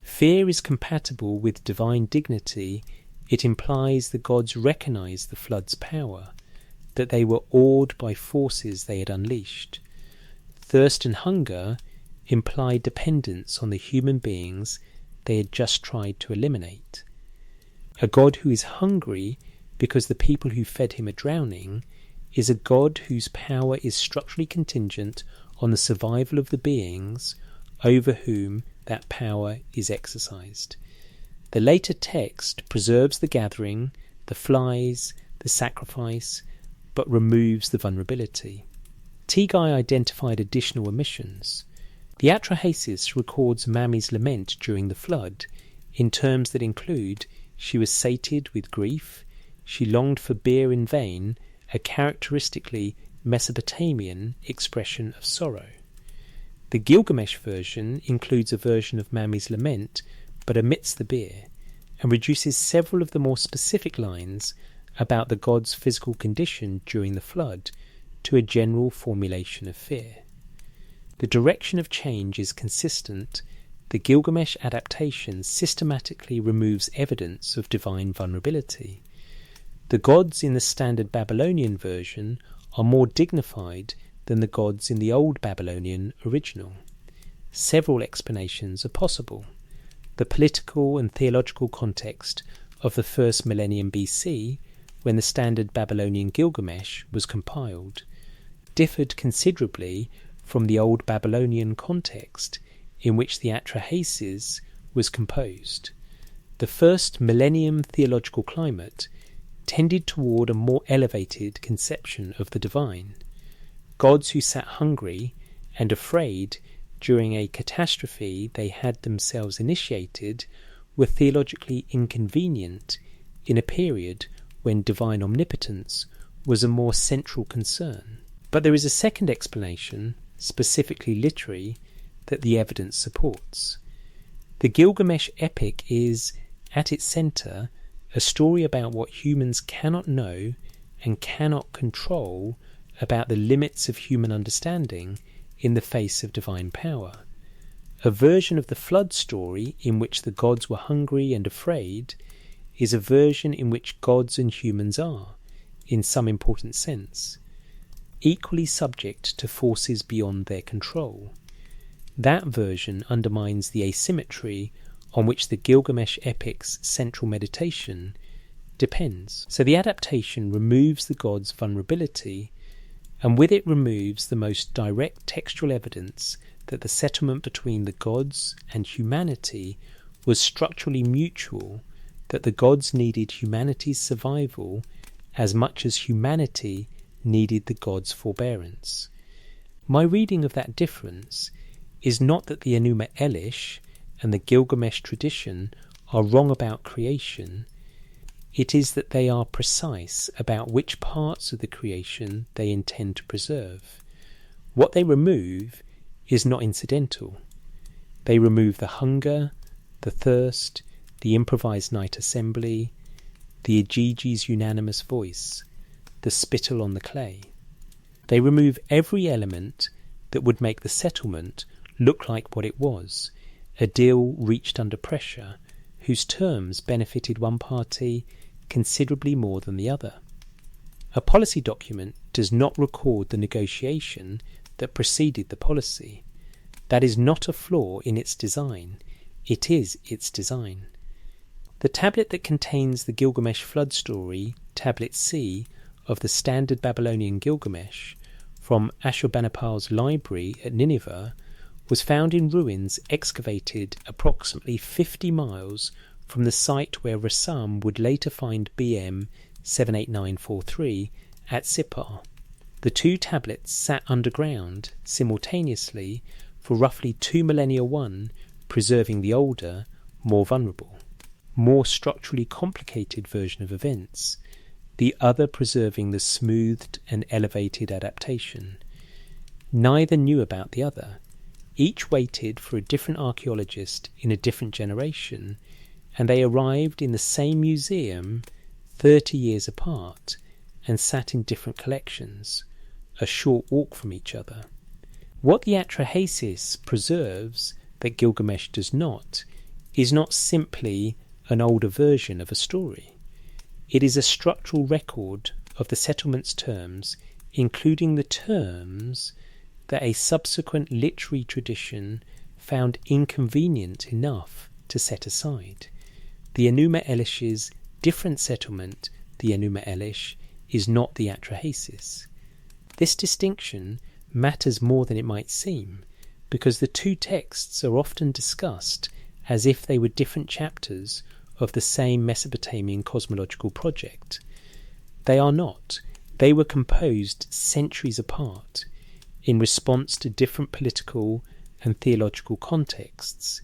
A: Fear is compatible with divine dignity. It implies the gods recognized the flood's power, that they were awed by forces they had unleashed. Thirst and hunger imply dependence on the human beings they had just tried to eliminate. A god who is hungry because the people who fed him are drowning is a god whose power is structurally contingent on the survival of the beings over whom that power is exercised. The later text preserves the gathering, the flies, the sacrifice, but removes the vulnerability. Tigoi identified additional omissions. The Atrahasis records Mami's lament during the flood in terms that include: she was sated with grief, she longed for beer in vain, a characteristically Mesopotamian expression of sorrow. The Gilgamesh version includes a version of Mami's lament but omits the beer, and reduces several of the more specific lines about the god's physical condition during the flood to a general formulation of fear. The direction of change is consistent. The Gilgamesh adaptation systematically removes evidence of divine vulnerability. The gods in the standard Babylonian version are more dignified than the gods in the old Babylonian original. Several explanations are possible. The political and theological context of the first millennium BC, when the standard Babylonian Gilgamesh was compiled, differed considerably from the old Babylonian context in which the Atrahasis was composed. The first millennium theological climate tended toward a more elevated conception of the divine. Gods who sat hungry and afraid during a catastrophe they had themselves initiated were theologically inconvenient in a period when divine omnipotence was a more central concern. But there is a second explanation, specifically literary, that the evidence supports. The Gilgamesh epic is, at its centre, a story about what humans cannot know and cannot control about the limits of human understanding in the face of divine power. A version of the flood story in which the gods were hungry and afraid is a version in which gods and humans are, in some important sense, equally subject to forces beyond their control. That version undermines the asymmetry on which the Gilgamesh epic's central meditation depends. So the adaptation removes the god's vulnerability, and with it removes the most direct textual evidence that the settlement between the gods and humanity was structurally mutual, that the gods needed humanity's survival as much as humanity needed the gods' forbearance. My reading of that difference is not that the Enuma Elish and the Gilgamesh tradition are wrong about creation. It is that they are precise about which parts of the creation they intend to preserve. What they remove is not incidental. They remove the hunger, the thirst, the improvised night assembly, the Igigi's unanimous voice, the spittle on the clay. They remove every element that would make the settlement look like what it was, a deal reached under pressure, whose terms benefited one party considerably more than the other. A policy document does not record the negotiation that preceded the policy. That is not a flaw in its design, it is its design. The tablet that contains the Gilgamesh flood story, Tablet C, of the standard Babylonian Gilgamesh, from Ashurbanipal's library at Nineveh, was found in ruins excavated approximately 50 miles from the site where Rassam would later find BM 78943 at Sippar. The two tablets sat underground simultaneously for roughly 2 millennia, one preserving the older, more vulnerable, more structurally complicated version of events, the other preserving the smoothed and elevated adaptation. Neither knew about the other. Each waited for a different archaeologist in a different generation, and they arrived in the same museum 30 years apart and sat in different collections, a short walk from each other. What the Atrahasis preserves that Gilgamesh does not is not simply an older version of a story. It is a structural record of the settlement's terms, including the terms that a subsequent literary tradition found inconvenient enough to set aside. The Enuma Elish's different settlement, the Enuma Elish, is not the Atrahasis. This distinction matters more than it might seem, because the two texts are often discussed as if they were different chapters of the same Mesopotamian cosmological project. They are not. They were composed centuries apart, in response to different political and theological contexts,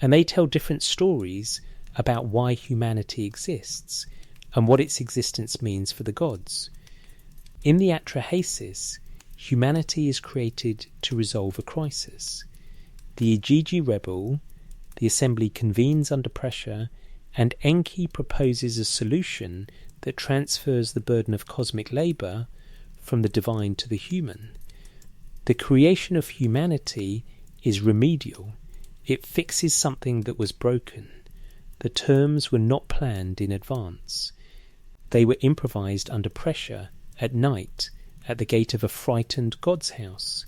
A: and they tell different stories about why humanity exists and what its existence means for the gods. In the Atrahasis, humanity is created to resolve a crisis. The Igigi rebel, the assembly convenes under pressure, and Enki proposes a solution that transfers the burden of cosmic labour from the divine to the human. The creation of humanity is remedial. It fixes something that was broken. The terms were not planned in advance. They were improvised under pressure at night at the gate of a frightened god's house.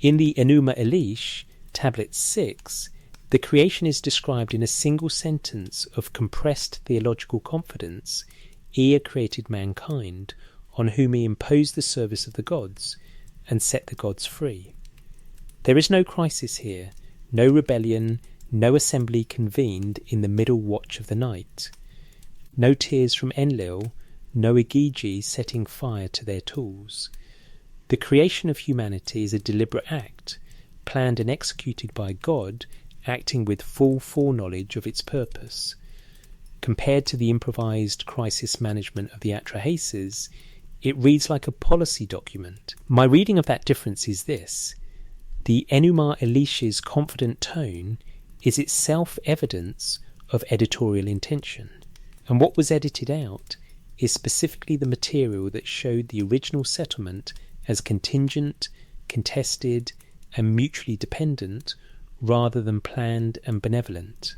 A: In the Enuma Elish, Tablet 6, the creation is described in a single sentence of compressed theological confidence. Ea created mankind, on whom he imposed the service of the gods, and set the gods free. There is no crisis here, no rebellion, no assembly convened in the middle watch of the night. No tears from Enlil, no Igigi setting fire to their tools. The creation of humanity is a deliberate act, planned and executed by God, acting with full foreknowledge of its purpose. Compared to the improvised crisis management of the Atrahasis, it reads like a policy document. My reading of that difference is this: the Enuma Elish's confident tone is itself evidence of editorial intention, and what was edited out is specifically the material that showed the original settlement as contingent, contested, and mutually dependent, rather than planned and benevolent.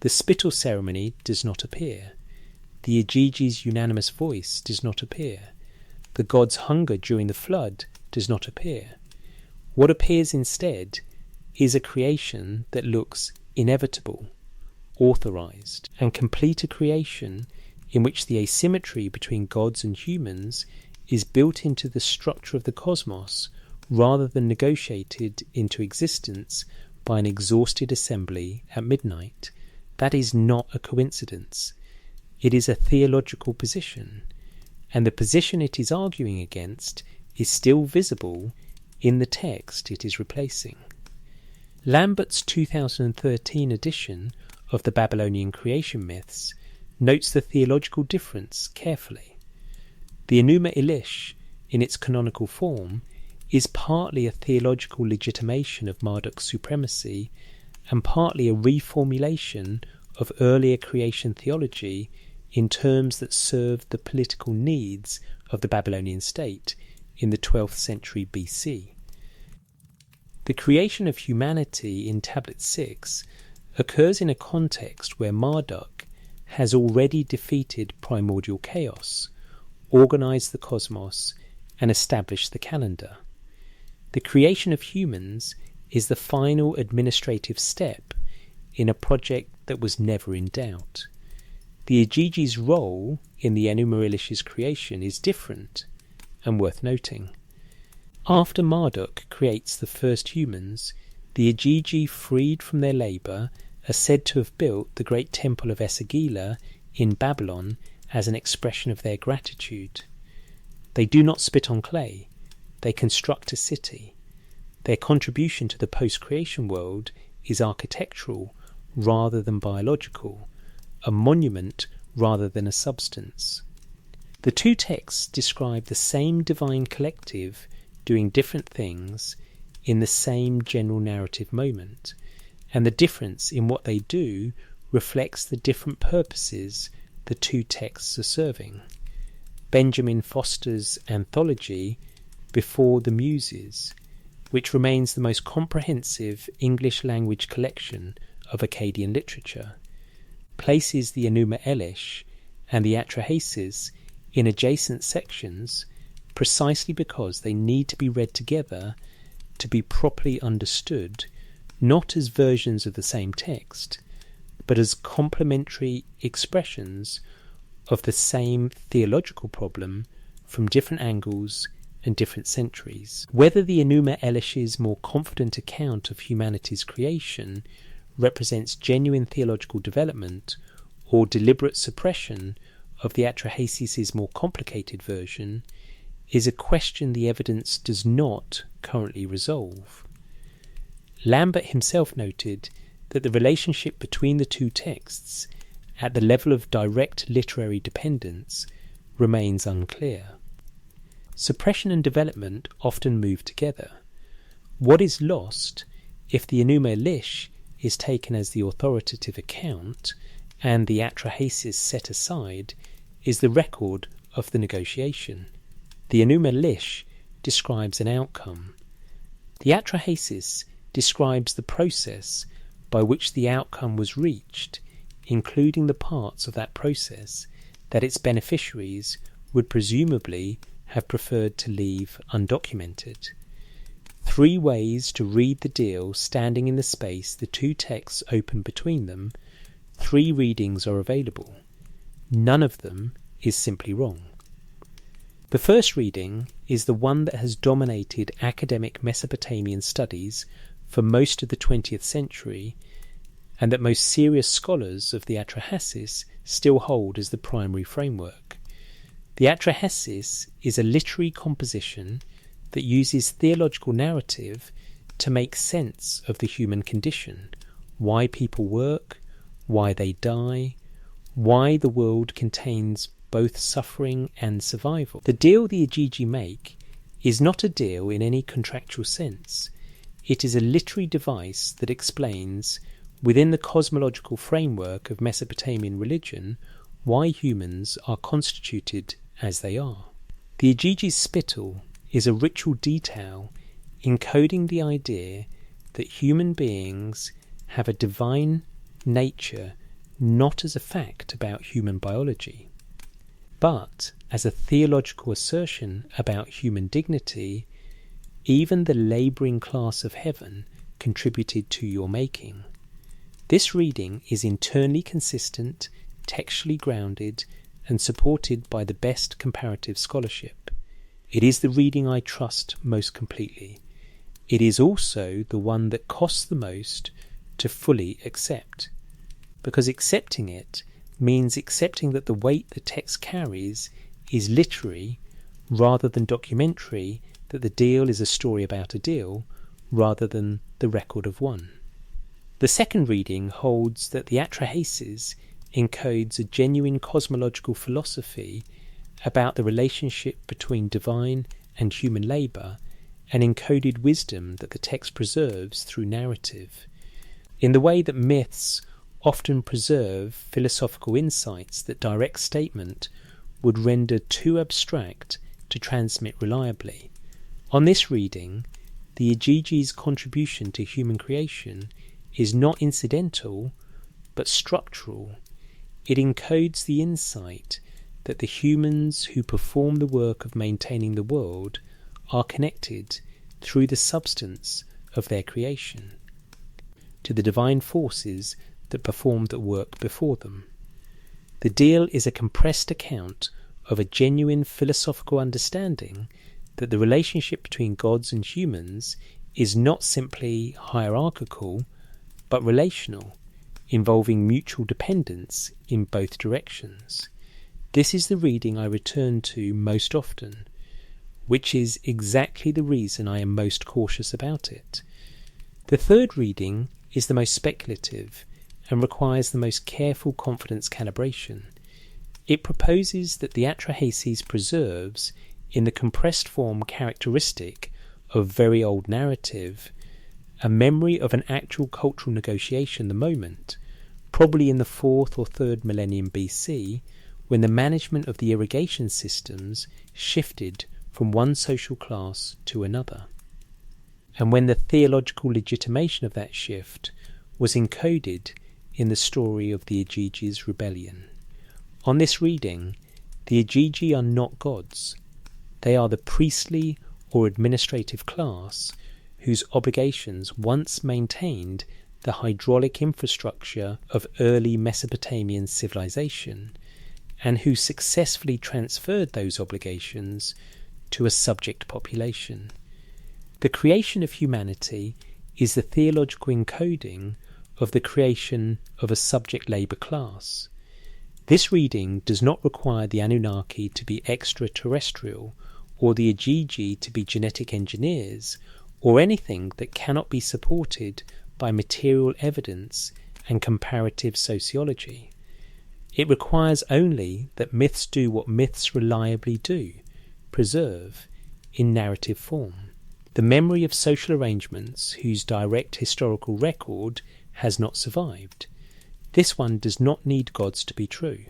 A: The spittle ceremony does not appear. The Igigi's unanimous voice does not appear. The god's hunger during the flood does not appear. What appears instead is a creation that looks inevitable, authorized, and complete, a creation in which the asymmetry between gods and humans is built into the structure of the cosmos rather than negotiated into existence by an exhausted assembly at midnight. That is not a coincidence. It is a theological position, and the position it is arguing against is still visible in the text it is replacing. Lambert's 2013 edition of the Babylonian creation myths notes the theological difference carefully. The Enuma Elish, in its canonical form, is partly a theological legitimation of Marduk's supremacy and partly a reformulation of earlier creation theology in terms that served the political needs of the Babylonian state in the 12th century BC. The creation of humanity in Tablet 6 occurs in a context where Marduk has already defeated primordial chaos, organized the cosmos, and established the calendar. The creation of humans is the final administrative step in a project that was never in doubt. The Igigi's role in the Enuma Elish's creation is different and worth noting. After Marduk creates the first humans, the Igigi, freed from their labour, are said to have built the great temple of Esagila in Babylon as an expression of their gratitude. They do not spit on clay, they construct a city. Their contribution to the post-creation world is architectural rather than biological, a monument rather than a substance. The two texts describe the same divine collective doing different things in the same general narrative moment, and the difference in what they do reflects the different purposes the two texts are serving. Benjamin Foster's anthology, Before the Muses, which remains the most comprehensive English language collection of Akkadian literature, places the Enuma Elish and the Atrahasis in adjacent sections precisely because they need to be read together to be properly understood, not as versions of the same text, but as complementary expressions of the same theological problem from different angles and different centuries. Whether the Enuma Elish's more confident account of humanity's creation represents genuine theological development or deliberate suppression of the Atrahasis' more complicated version is a question the evidence does not currently resolve. Lambert himself noted that the relationship between the two texts at the level of direct literary dependence remains unclear. Suppression and development often move together. What is lost if the Enuma Elish is taken as the authoritative account and the Atrahasis set aside is the record of the negotiation. The Enuma Elish describes an outcome. The Atrahasis describes the process by which the outcome was reached, including the parts of that process that its beneficiaries would presumably have preferred to leave undocumented. 3 ways to read the deal standing in the space the two texts open between them. 3 readings are available. None of them is simply wrong. The first reading is the one that has dominated academic Mesopotamian studies for most of the 20th century, and that most serious scholars of the Atrahasis still hold as the primary framework. The Atrahasis is a literary composition that uses theological narrative to make sense of the human condition, why people work, why they die, why the world contains both suffering and survival. The deal the Igigi make is not a deal in any contractual sense. It is a literary device that explains, within the cosmological framework of Mesopotamian religion, why humans are constituted as they are. The Igigi's spittle is a ritual detail encoding the idea that human beings have a divine nature not as a fact about human biology, but as a theological assertion about human dignity. Even the labouring class of heaven contributed to your making. This reading is internally consistent, textually grounded, and supported by the best comparative scholarship. It is the reading I trust most completely. It is also the one that costs the most to fully accept, because accepting it means accepting that the weight the text carries is literary rather than documentary, that the deal is a story about a deal rather than the record of one. The second reading holds that the Atrahasis encodes a genuine cosmological philosophy about the relationship between divine and human labour, and encoded wisdom that the text preserves through narrative. In the way that myths often preserve philosophical insights that direct statement would render too abstract to transmit reliably. On this reading, the Igigi's contribution to human creation is not incidental, but structural. It encodes the insight that the humans who perform the work of maintaining the world are connected through the substance of their creation to the divine forces that performed the work before them. The deal is a compressed account of a genuine philosophical understanding that the relationship between gods and humans is not simply hierarchical, but relational, involving mutual dependence in both directions. This is the reading I return to most often, which is exactly the reason I am most cautious about it. The third reading is the most speculative and requires the most careful confidence calibration. It proposes that the Atrahasis preserves, in the compressed form characteristic of very old narrative, a memory of an actual cultural negotiation, the moment, probably in the 4th or 3rd millennium BC, when the management of the irrigation systems shifted from one social class to another, and when the theological legitimation of that shift was encoded in the story of the Igigi's rebellion. On this reading, the Igigi are not gods. They are the priestly or administrative class whose obligations once maintained the hydraulic infrastructure of early Mesopotamian civilization, and who successfully transferred those obligations to a subject population. The creation of humanity is the theological encoding of the creation of a subject labour class. This reading does not require the Anunnaki to be extraterrestrial, or the Igigi to be genetic engineers, or anything that cannot be supported by material evidence and comparative sociology. It requires only that myths do what myths reliably do, preserve, in narrative form, the memory of social arrangements whose direct historical record has not survived. This one does not need gods to be true.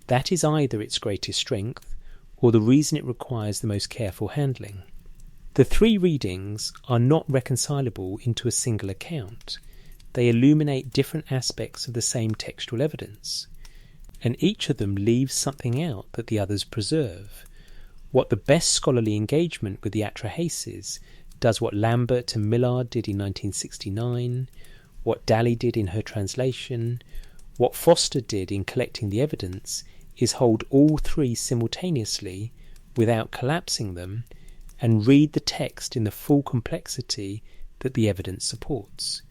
A: That is either its greatest strength, or the reason it requires the most careful handling. The three readings are not reconcilable into a single account. They illuminate different aspects of the same textual evidence, and each of them leaves something out that the others preserve. What the best scholarly engagement with the Atrahasis does what Lambert and Millard did in 1969, what Daly did in her translation, what Foster did in collecting the evidence, is hold all three simultaneously without collapsing them, and read the text in the full complexity that the evidence supports.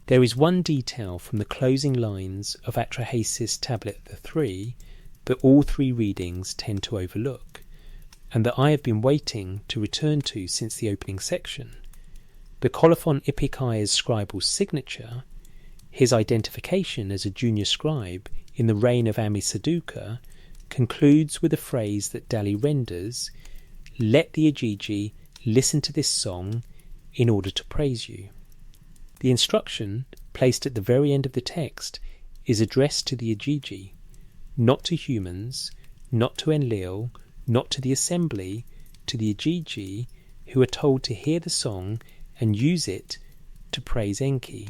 A: There is one detail from the closing lines of Atrahasis Tablet 3 that all three readings tend to overlook, and that I have been waiting to return to since the opening section. The colophon Ipikaya's scribal signature, his identification as a junior scribe in the reign of Ammi-Saduqa, concludes with a phrase that Daly renders, "Let the Igigi listen to this song in order to praise you." The instruction, placed at the very end of the text, is addressed to the Igigi, not to humans, not to Enlil, not to the assembly, to the Igigi, who are told to hear the song and use it to praise Enki.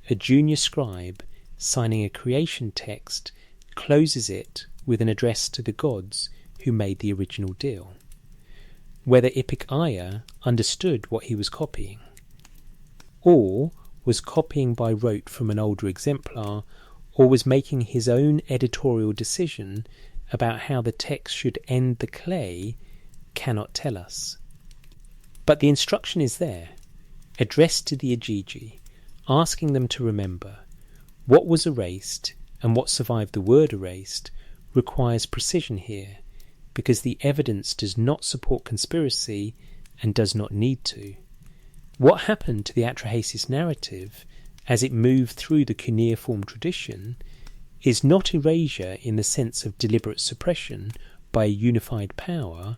A: A junior scribe, signing a creation text, closes it with an address to the gods who made the original deal. Whether Ipikaya understood what he was copying, or was copying by rote from an older exemplar, or was making his own editorial decision about how the text should end the clay, cannot tell us. But the instruction is there, addressed to the Igigi, asking them to remember. What was erased, and what survived the word erased, requires precision here, because the evidence does not support conspiracy and does not need to. What happened to the Atrahasis narrative as it moved through the cuneiform tradition is not erasure in the sense of deliberate suppression by a unified power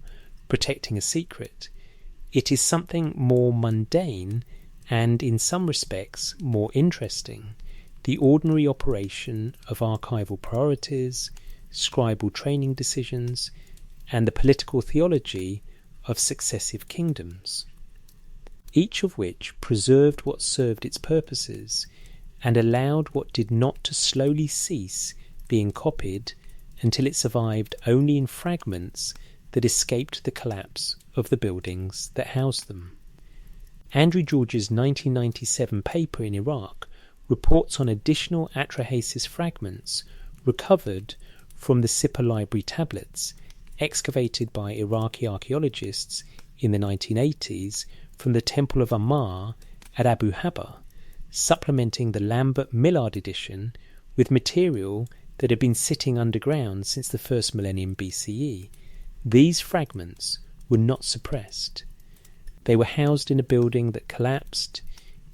A: protecting a secret. It is something more mundane and, in some respects, more interesting, the ordinary operation of archival priorities, scribal training decisions, and the political theology of successive kingdoms. each of which preserved what served its purposes and allowed what did not to slowly cease being copied until it survived only in fragments that escaped the collapse of the buildings that housed them. Andrew George's 1997 paper in Iraq reports on additional Atrahasis fragments recovered from the Sippar Library tablets excavated by Iraqi archaeologists in the 1980s from the Temple of Ammar at Abu Habba, supplementing the Lambert-Millard edition with material that had been sitting underground since the first millennium BCE. These fragments were not suppressed. They were housed in a building that collapsed,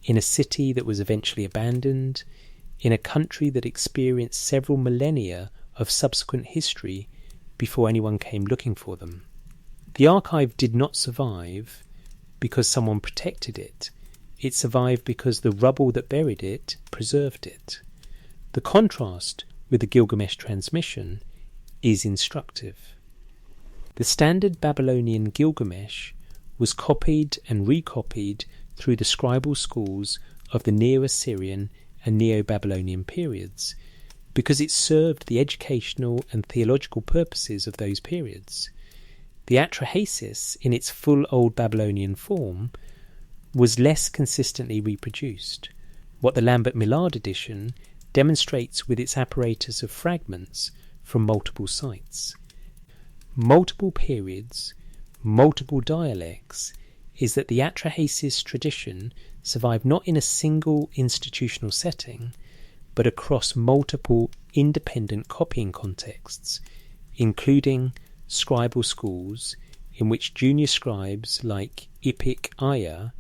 A: in a city that was eventually abandoned, in a country that experienced several millennia of subsequent history before anyone came looking for them. The archive did not survive because someone protected it. It survived because the rubble that buried it preserved it. The contrast with the Gilgamesh transmission is instructive. The standard Babylonian Gilgamesh was copied and recopied through the scribal schools of the Neo-Assyrian and Neo-Babylonian periods because it served the educational and theological purposes of those periods. The Atrahasis, in its full Old Babylonian form, was less consistently reproduced, what the Lambert-Millard edition demonstrates with its apparatus of fragments from multiple sites. Multiple periods, multiple dialects, is that the Atrahasis tradition survived not in a single institutional setting, but across multiple independent copying contexts, including scribal schools in which junior scribes like Ipik Aya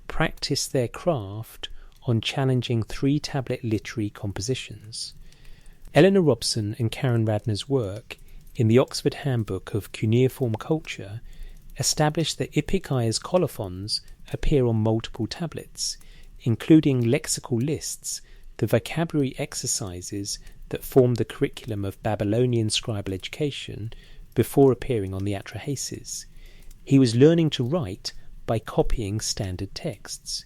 A: practiced their craft on challenging 3-tablet literary compositions. Eleanor Robson and Karen Radner's work in the Oxford Handbook of Cuneiform Culture established that Ipik Aya's colophons appear on multiple tablets, including lexical lists, the vocabulary exercises that formed the curriculum of Babylonian scribal education before appearing on the Atrahasis. He was learning to write by copying standard texts.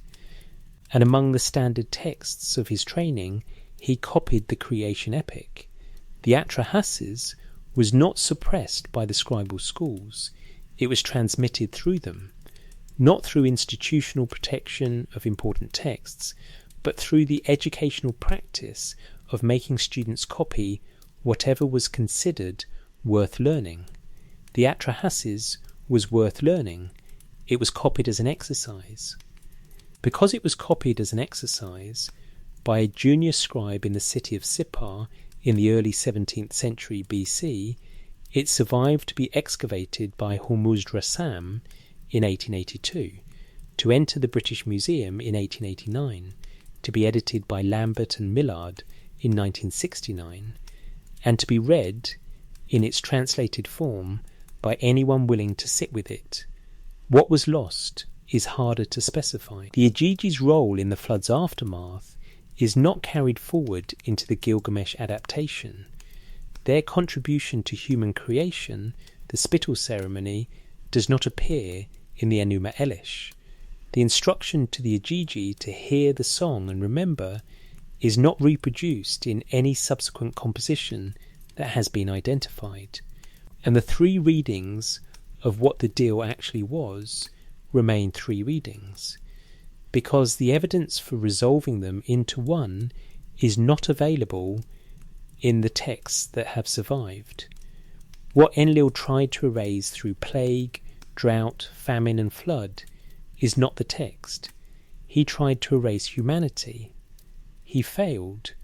A: And among the standard texts of his training, he copied the creation epic. The Atrahasis was not suppressed by the scribal schools. It was transmitted through them, not through institutional protection of important texts, but through the educational practice of making students copy whatever was considered worth learning. The Atrahasis was worth learning. It was copied as an exercise. Because it was copied as an exercise by a junior scribe in the city of Sippar in the early 17th century BC, it survived to be excavated by Hormuzd Rassam in 1882, to enter the British Museum in 1889, to be edited by Lambert and Millard in 1969, and to be read in its translated form by anyone willing to sit with it. What was lost is harder to specify. The Igigi's role in the flood's aftermath is not carried forward into the Gilgamesh adaptation. Their contribution to human creation, the spittle ceremony, does not appear in the Enuma Elish. The instruction to the Igigi to hear the song and remember is not reproduced in any subsequent composition that has been identified. And the 3 readings of what the deal actually was remain 3 readings, because the evidence for resolving them into one is not available in the texts that have survived. What Enlil tried to erase through plague, drought, famine and flood is not the text. He tried to erase humanity. He failed,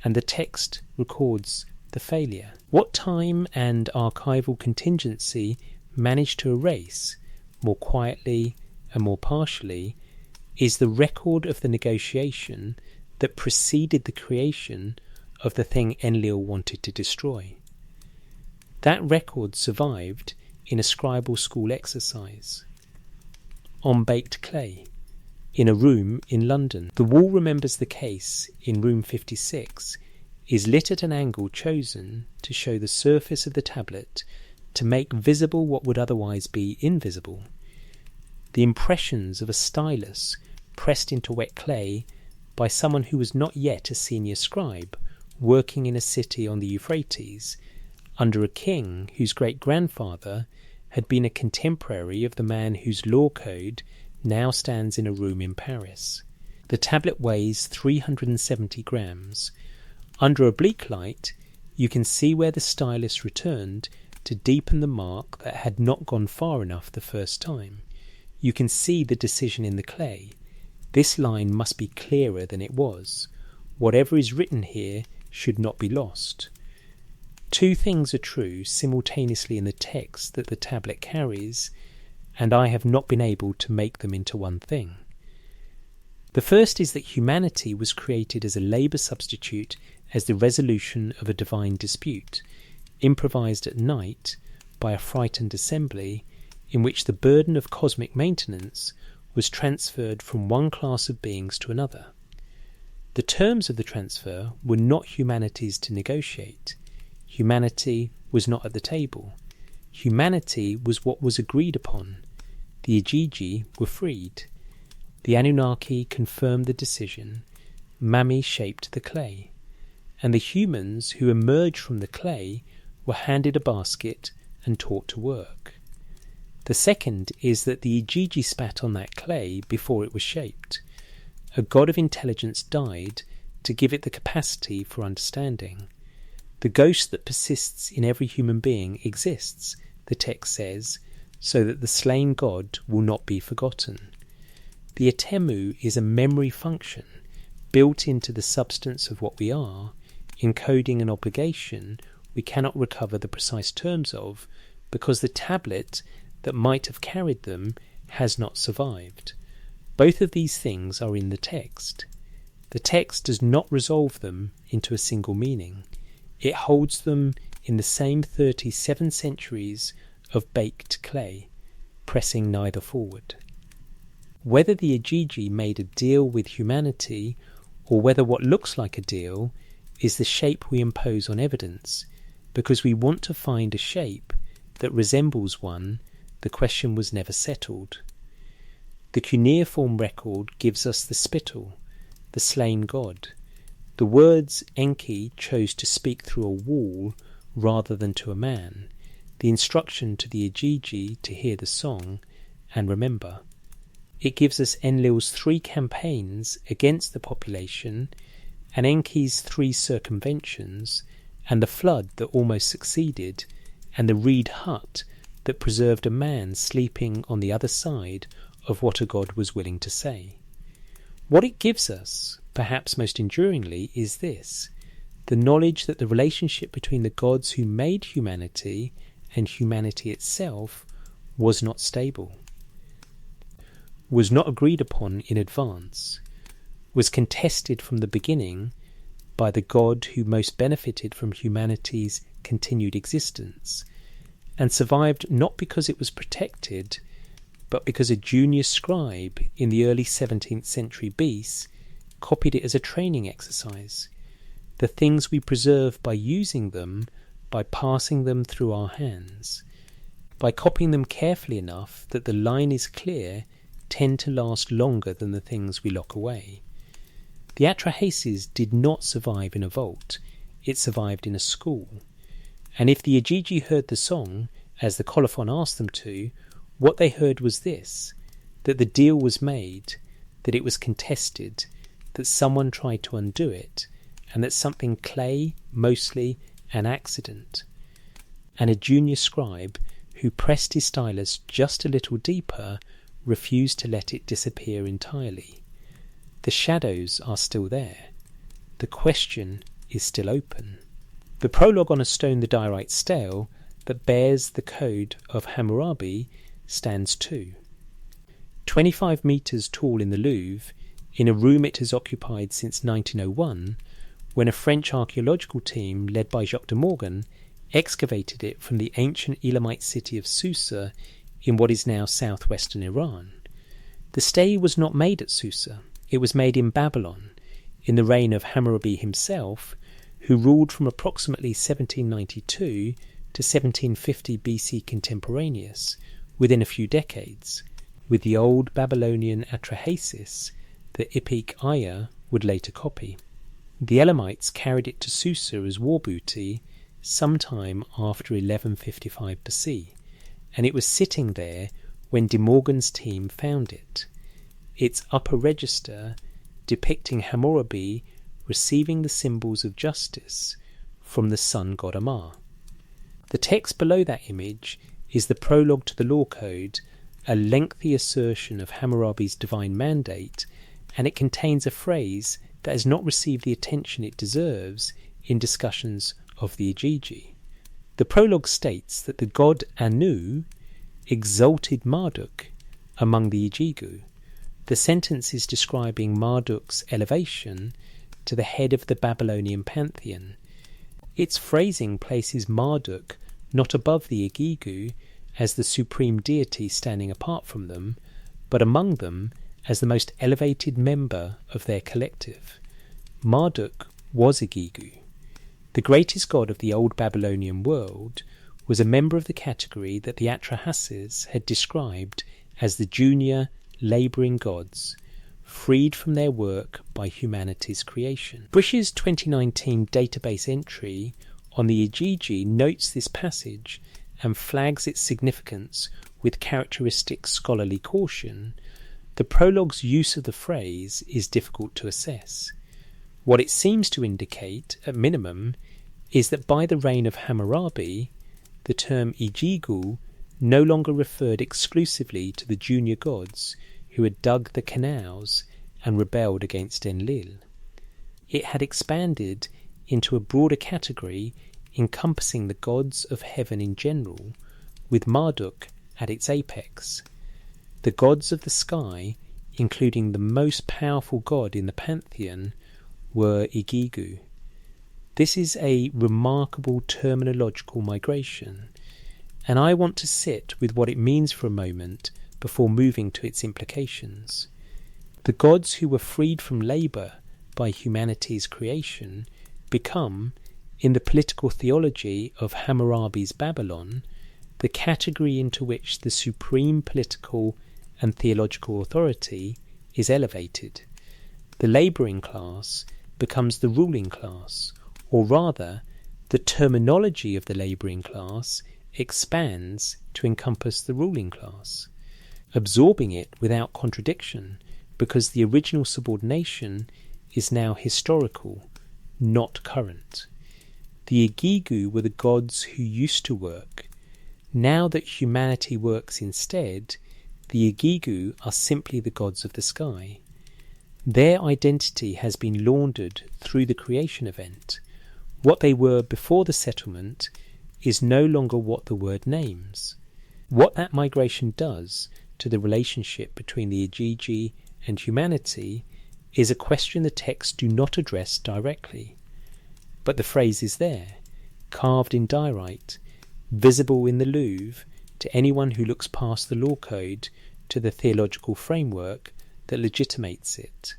A: and the text records the failure. What time and archival contingency managed to erase, more quietly and more partially, is the record of the negotiation that preceded the creation of the thing Enlil wanted to destroy. That record survived in a scribal school exercise, on baked clay, in a room in London. The wall remembers the case in room 56 is lit at an angle chosen to show the surface of the tablet to make visible what would otherwise be invisible. the impressions of a stylus pressed into wet clay by someone who was not yet a senior scribe, working in a city on the Euphrates, under a king whose great-grandfather had been a contemporary of the man whose law code now stands in a room in Paris. The tablet weighs 370 grams. Under oblique light, you can see where the stylus returned to deepen the mark that had not gone far enough the first time. You can see the decision in the clay. This line must be clearer than it was. Whatever is written here should not be lost. Two things are true simultaneously in the text that the tablet carries, and I have not been able to make them into one thing. The first is that humanity was created as a labour substitute as the resolution of a divine dispute, improvised at night by a frightened assembly in which the burden of cosmic maintenance was transferred from one class of beings to another. The terms of the transfer were not humanity's to negotiate. Humanity was not at the table. Humanity was what was agreed upon. The Igigi were freed. The Anunnaki confirmed the decision. Mami shaped the clay. And the humans who emerged from the clay were handed a basket and taught to work. The second is that the Igigi spat on that clay before it was shaped. A god of intelligence died to give it the capacity for understanding. The ghost that persists in every human being exists, the text says, so that the slain god will not be forgotten. The Atemu is a memory function built into the substance of what we are, encoding an obligation we cannot recover the precise terms of, because the tablet that might have carried them has not survived. Both of these things are in the text. The text does not resolve them into a single meaning. It holds them in the same 37 centuries of baked clay, pressing neither forward. Whether the Igigi made a deal with humanity, or whether what looks like a deal is the shape we impose on evidence, because we want to find a shape that resembles one, the question was never settled. The cuneiform record gives us the spittle, the slain god. The words Enki chose to speak through a wall rather than to a man, the instruction to the Igigi to hear the song and remember. It gives us Enlil's 3 campaigns against the population, and Enki's 3 circumventions, and the flood that almost succeeded, and the reed hut that preserved a man sleeping on the other side of what a god was willing to say. What it gives us, perhaps most enduringly, is this: the knowledge that the relationship between the gods who made humanity and humanity itself was not stable, was not agreed upon in advance, was contested from the beginning by the god who most benefited from humanity's continued existence, and survived not because it was protected, but because a junior scribe in the early 17th century BC copied it as a training exercise. The things we preserve by using them, by passing them through our hands, by copying them carefully enough that the line is clear, tend to last longer than the things we lock away. The Atrahasis did not survive in a vault, it survived in a school. And if the Igigi heard the song, as the colophon asked them to, what they heard was this: that the deal was made, that it was contested, that someone tried to undo it, and that something clay, mostly an accident. And a junior scribe, who pressed his stylus just a little deeper, refused to let it disappear entirely. The shadows are still there. The question is still open. The prologue on a stone the diorite stele that bears the code of Hammurabi stands too. 25 metres tall in the Louvre, in a room it has occupied since 1901, when a French archaeological team led by Jacques de Morgan excavated it from the ancient Elamite city of Susa in what is now southwestern Iran. The stele was not made at Susa, it was made in Babylon, in the reign of Hammurabi himself, who ruled from approximately 1792 to 1750 BC contemporaneous, within a few decades. with the old Babylonian atrahasis that Ipek Aya would later copy. The Elamites carried it to Susa as war booty sometime after 1155 BC, and it was sitting there when De Morgan's team found it. Its upper register depicting Hammurabi receiving the symbols of justice from the sun god Amar. The text below that image is the prologue to the law code, a lengthy assertion of Hammurabi's divine mandate, and it contains a phrase that has not received the attention it deserves in discussions of the Igigi. The prologue states that the god Anu exalted Marduk among the Igigi. The sentence is describing Marduk's elevation to the head of the Babylonian pantheon. Its phrasing places Marduk not above the Igigi as the supreme deity standing apart from them, but among them as the most elevated member of their collective. Marduk was Igigi. The greatest god of the old Babylonian world was a member of the category that the Atrahasis had described as the junior labouring gods, freed from their work by humanity's creation. Bush's 2019 database entry on the Igigi notes this passage and flags its significance with characteristic scholarly caution. The prologue's use of the phrase is difficult to assess. What it seems to indicate, at minimum, is that by the reign of Hammurabi, the term Igigu no longer referred exclusively to the junior gods who had dug the canals and rebelled against Enlil. It had expanded into a broader category encompassing the gods of heaven in general, with Marduk at its apex. The gods of the sky, including the most powerful god in the pantheon, were Igigi. This is a remarkable terminological migration, and I want to sit with what it means for a moment before moving to its implications. The gods who were freed from labour by humanity's creation become, in the political theology of Hammurabi's Babylon, the category into which the supreme political and theological authority is elevated. The labouring class becomes the ruling class, or rather, the terminology of the labouring class expands to encompass the ruling class, absorbing it without contradiction, because the original subordination is now historical, not current. The Igigi were the gods who used to work. Now that humanity works instead, the Igigi are simply the gods of the sky. Their identity has been laundered through the creation event. What they were before the settlement is no longer what the word names. What that migration does to the relationship between the Igigi and humanity is a question the texts do not address directly. But the phrase is there, carved in diorite, visible in the Louvre to anyone who looks past the law code to the theological framework that legitimates it.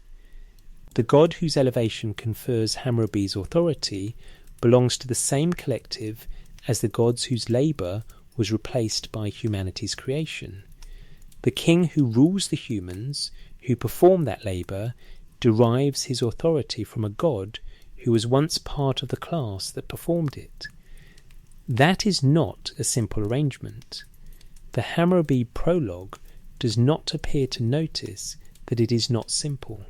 A: The god whose elevation confers Hammurabi's authority belongs to the same collective as the gods whose labour was replaced by humanity's creation. The king who rules the humans, who perform that labour, derives his authority from a god who was once part of the class that performed it. That is not a simple arrangement. The Hammurabi prologue does not appear to notice that it is not simple,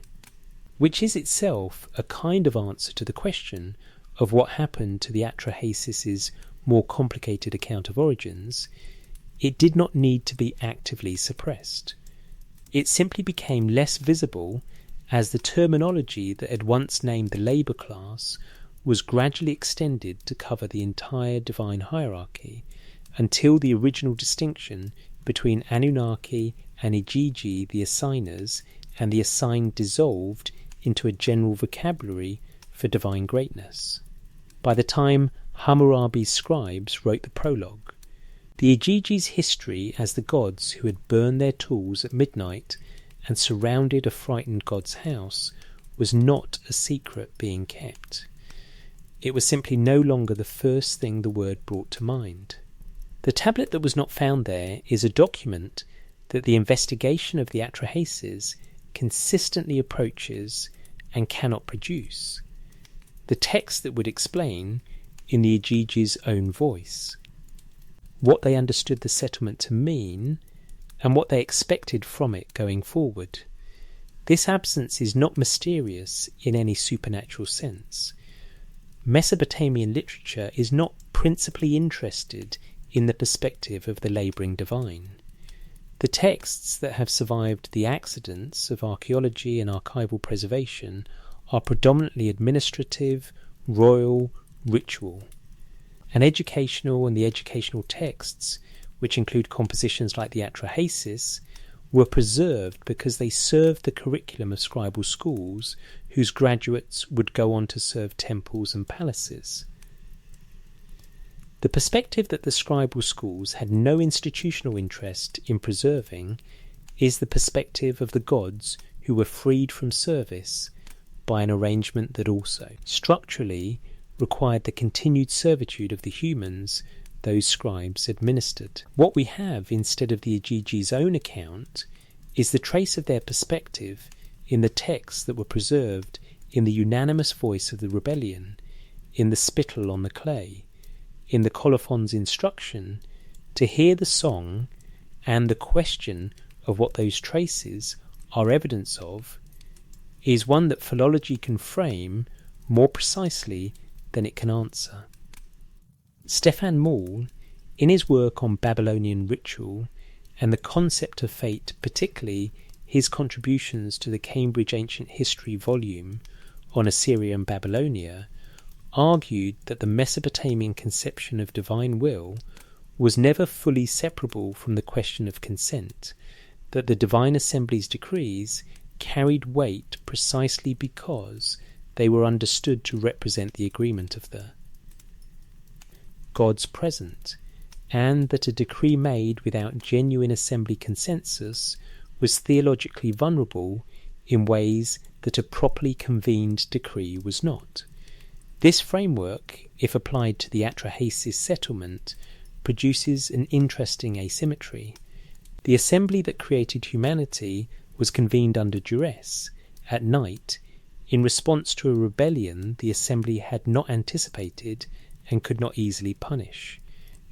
A: which is itself a kind of answer to the question of what happened to the Atrahasis' more complicated account of origins. It did not need to be actively suppressed. It simply became less visible as the terminology that had once named the labour class was gradually extended to cover the entire divine hierarchy, until the original distinction between Anunnaki and Igigi, the assigners, and the assigned dissolved into a general vocabulary for divine greatness. By the time Hammurabi's scribes wrote the prologue, the Igigi's history as the gods who had burned their tools at midnight and surrounded a frightened god's house was not a secret being kept. It was simply no longer the first thing the word brought to mind. The tablet that was not found there is a document that the investigation of the Atrahasis consistently approaches and cannot produce the text that would explain, in the Igigi's own voice, what they understood the settlement to mean and what they expected from it going forward. This absence is not mysterious in any supernatural sense. Mesopotamian literature is not principally interested in the perspective of the labouring divine. The texts that have survived the accidents of archaeology and archival preservation are predominantly administrative, royal, ritual. And educational and the educational texts, which include compositions like the Atrahasis, were preserved because they served the curriculum of scribal schools whose graduates would go on to serve temples and palaces. The perspective that the scribal schools had no institutional interest in preserving is the perspective of the gods who were freed from service by an arrangement that also, structurally, required the continued servitude of the humans those scribes administered. What we have, instead of the Igigi's own account, is the trace of their perspective in the texts that were preserved in the unanimous voice of the rebellion, in the spittle on the clay, in the colophon's instruction to hear the song and the question of what those traces are evidence of is one that philology can frame more precisely than it can answer. Stefan Moll, in his work on Babylonian ritual and the concept of fate, particularly his contributions to the Cambridge Ancient History volume on Assyria and Babylonia, argued that the Mesopotamian conception of divine will was never fully separable from the question of consent, that the divine assembly's decrees carried weight precisely because they were understood to represent the agreement of the gods present, and that a decree made without genuine assembly consensus was theologically vulnerable in ways that a properly convened decree was not. This framework, if applied to the Atrahasis settlement, produces an interesting asymmetry. The assembly that created humanity was convened under duress, at night, in response to a rebellion the assembly had not anticipated and could not easily punish.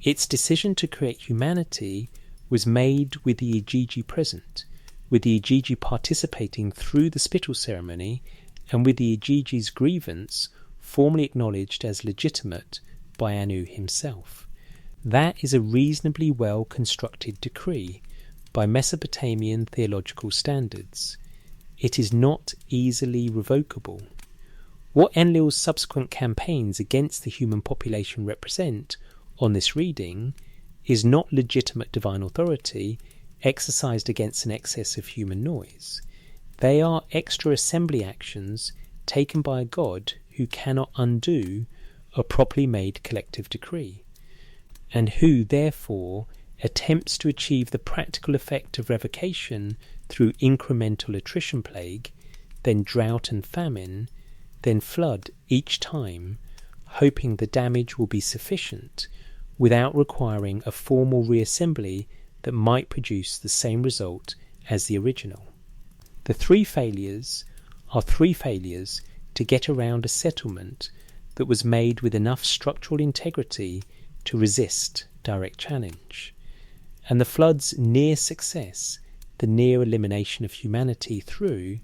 A: Its decision to create humanity was made with the Igigi present, with the Igigi participating through the spittle ceremony, and with the Igigi's grievance formally acknowledged as legitimate by Anu himself. That is a reasonably well-constructed decree by Mesopotamian theological standards. It is not easily revocable. What Enlil's subsequent campaigns against the human population represent on this reading is not legitimate divine authority exercised against an excess of human noise. They are extra assembly actions taken by a god who cannot undo a properly made collective decree, and who therefore attempts to achieve the practical effect of revocation through incremental attrition plague, then drought and famine, then flood each time, hoping the damage will be sufficient without requiring a formal reassembly that might produce the same result as the original. The three failures are three failures to get around a settlement that was made with enough structural integrity to resist direct challenge. And the flood's near success, the near elimination of humanity through,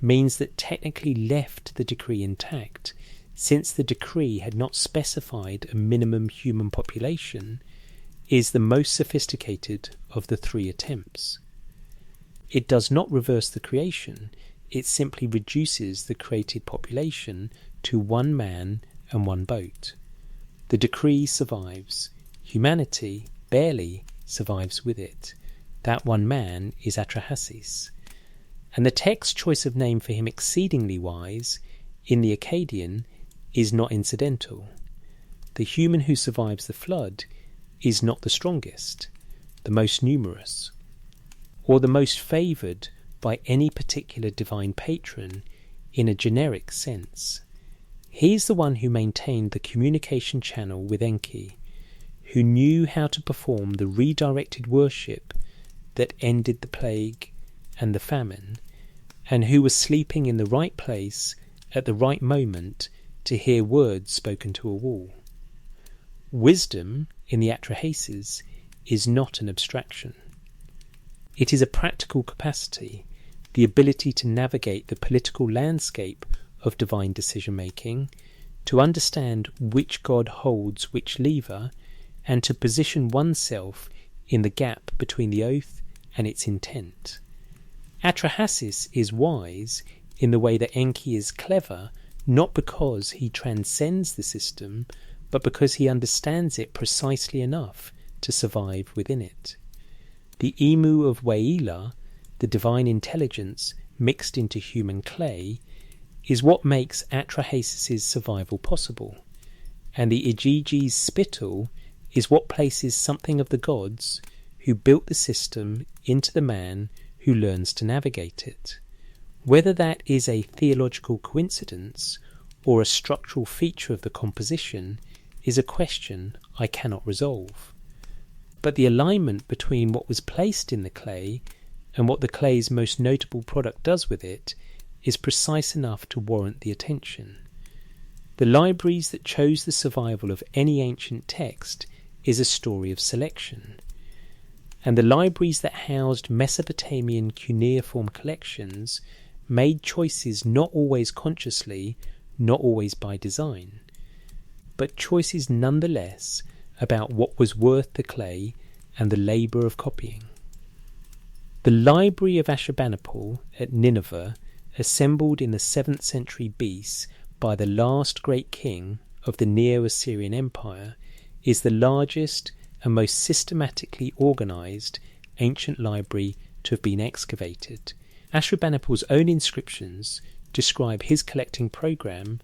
A: means that technically left the decree intact, since the decree had not specified a minimum human population, is the most sophisticated of the three attempts. It does not reverse the creation, it simply reduces the created population to one man and one boat. The decree survives. Humanity barely survives with it. That one man is Atrahasis. And the text's choice of name for him, exceedingly wise, in the Akkadian, is not incidental. The human who survives the flood is not the strongest, the most numerous, or the most favoured by any particular divine patron in a generic sense. He is the one who maintained the communication channel with Enki, who knew how to perform the redirected worship that ended the plague and the famine, and who was sleeping in the right place at the right moment to hear words spoken to a wall. Wisdom in the Atrahasis is not an abstraction. It is a practical capacity, the ability to navigate the political landscape of divine decision-making, to understand which God holds which lever, and to position oneself in the gap between the oath and its intent. Atrahasis is wise in the way that Enki is clever, not because he transcends the system, but because he understands it precisely enough to survive within it. The Imu of Waila, the divine intelligence mixed into human clay, is what makes Atrahasis' survival possible, and the Igigi's spittle is what places something of the gods who built the system into the man who learns to navigate it. Whether that is a theological coincidence or a structural feature of the composition is a question I cannot resolve. But the alignment between what was placed in the clay and what the clay's most notable product does with it is precise enough to warrant the attention. The libraries that chose the survival of any ancient text is a story of selection, and the libraries that housed Mesopotamian cuneiform collections made choices not always consciously, not always by design, but choices nonetheless about what was worth the clay and the labour of copying. The library of Ashurbanipal at Nineveh, assembled in the 7th century BC by the last great king of the Neo-Assyrian Empire, is the largest and most systematically organised ancient library to have been excavated. Ashurbanipal's own inscriptions describe his collecting programme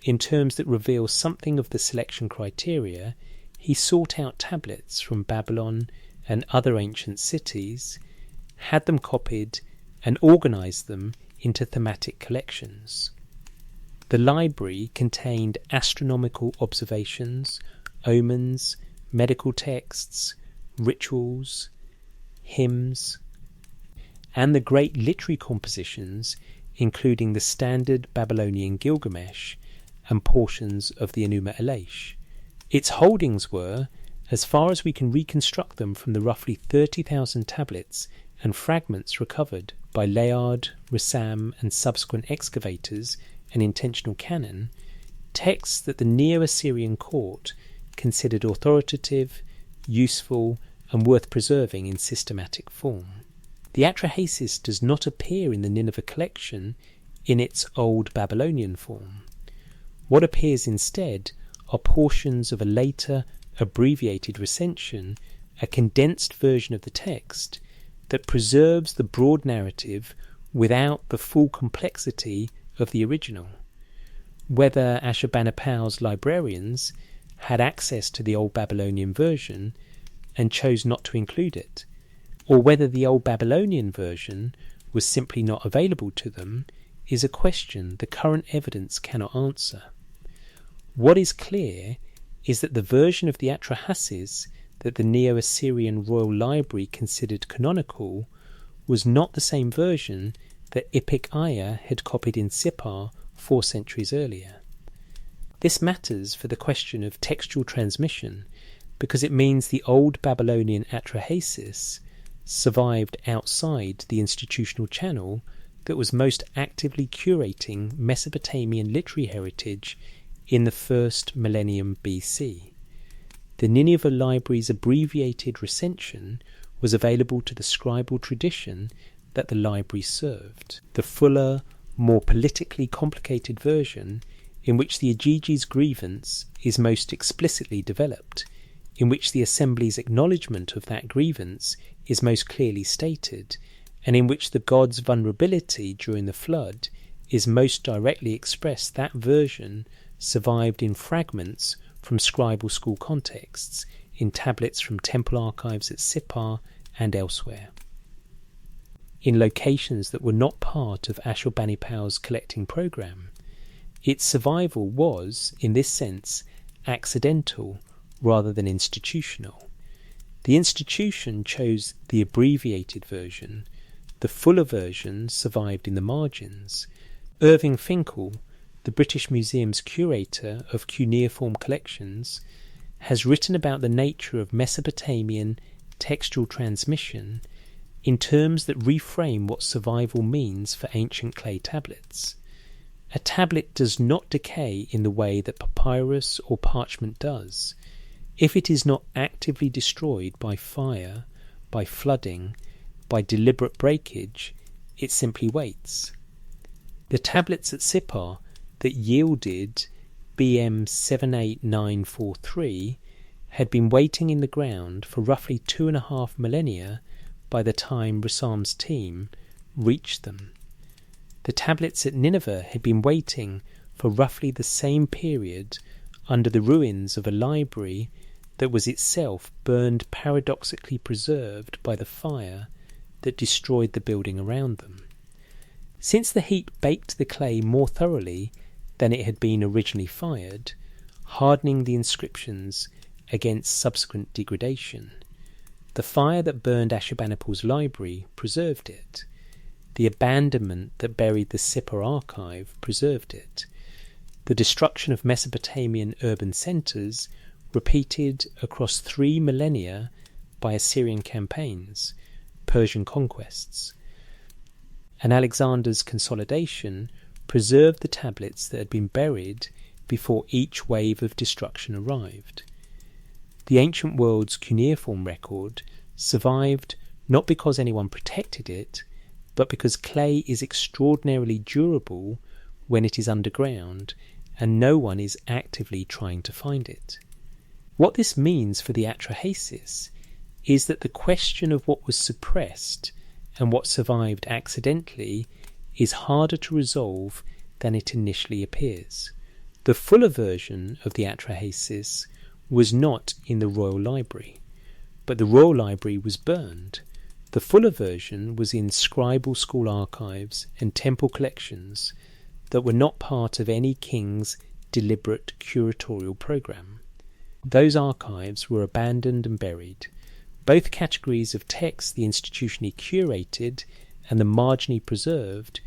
A: in terms that reveal something of the selection criteria. He sought out tablets from Babylon and other ancient cities, had them copied, and organised them into thematic collections. The library contained astronomical observations, omens, medical texts, rituals, hymns, and the great literary compositions, including the standard Babylonian Gilgamesh and portions of the Enuma Elish. Its holdings were, as far as we can reconstruct them from the roughly 30,000 tablets and fragments recovered by Layard, Rissam and subsequent excavators and intentional canon, texts that the Neo-Assyrian court considered authoritative, useful and worth preserving in systematic form. The Atrahasis does not appear in the Nineveh collection in its Old Babylonian form. What appears instead are portions of a later, abbreviated recension, a condensed version of the text that preserves the broad narrative without the full complexity of the original. Whether Ashurbanipal's librarians had access to the Old Babylonian version and chose not to include it, or whether the Old Babylonian version was simply not available to them, is a question the current evidence cannot answer. What is clear is that the version of the Atrahasis that the Neo-Assyrian Royal Library considered canonical was not the same version that Ipik Aya had copied in Sippar 4 centuries earlier. This matters for the question of textual transmission because it means the Old Babylonian Atrahasis survived outside the institutional channel that was most actively curating Mesopotamian literary heritage in the 1st millennium BC. The Nineveh Library's abbreviated recension was available to the scribal tradition that the library served. The fuller, more politically complicated version, in which the Igigi's grievance is most explicitly developed, in which the assembly's acknowledgement of that grievance is most clearly stated, and in which the god's vulnerability during the flood is most directly expressed, that version survived in fragments from scribal school contexts, in tablets from temple archives at Sippar and elsewhere. In locations that were not part of Ashurbanipal's collecting program, its survival was, in this sense, accidental rather than institutional. The institution chose the abbreviated version. The fuller version survived in the margins. Irving Finkel, the British Museum's curator of cuneiform collections, has written about the nature of Mesopotamian textual transmission in terms that reframe what survival means for ancient clay tablets. A tablet does not decay in the way that papyrus or parchment does. If it is not actively destroyed by fire, by flooding, by deliberate breakage, it simply waits. The tablets at Sippar that yielded BM 78943 had been waiting in the ground for roughly 2.5 millennia by the time Rassam's team reached them. The tablets at Nineveh had been waiting for roughly the same period under the ruins of a library that was itself burned paradoxically preserved by the fire that destroyed the building around them. Since the heat baked the clay more thoroughly than it had been originally fired, hardening the inscriptions against subsequent degradation, the fire that burned Ashurbanipal's library preserved it. The abandonment that buried the Sippar archive preserved it. The destruction of Mesopotamian urban centres repeated across 3 millennia by Assyrian campaigns, Persian conquests, and Alexander's consolidation preserved the tablets that had been buried before each wave of destruction arrived. The ancient world's cuneiform record survived not because anyone protected it, but because clay is extraordinarily durable when it is underground and no one is actively trying to find it. What this means for the Atrahasis is that the question of what was suppressed and what survived accidentally is harder to resolve than it initially appears. The fuller version of the Atrahasis was not in the Royal Library, but the Royal Library was burned. The fuller version was in scribal school archives and temple collections that were not part of any king's deliberate curatorial programme. Those archives were abandoned and buried. Both categories of text the institutionally curated and the marginally preserved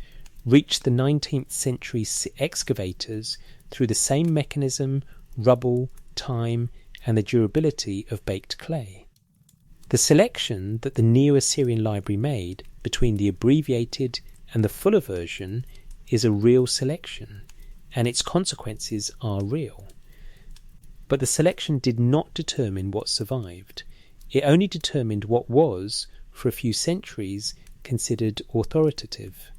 A: reached the 19th century excavators through the same mechanism, rubble, time, and the durability of baked clay. The selection that the Neo-Assyrian library made between the abbreviated and the fuller version is a real selection, and its consequences are real. But the selection did not determine what survived. It only determined what was, for a few centuries, considered authoritative.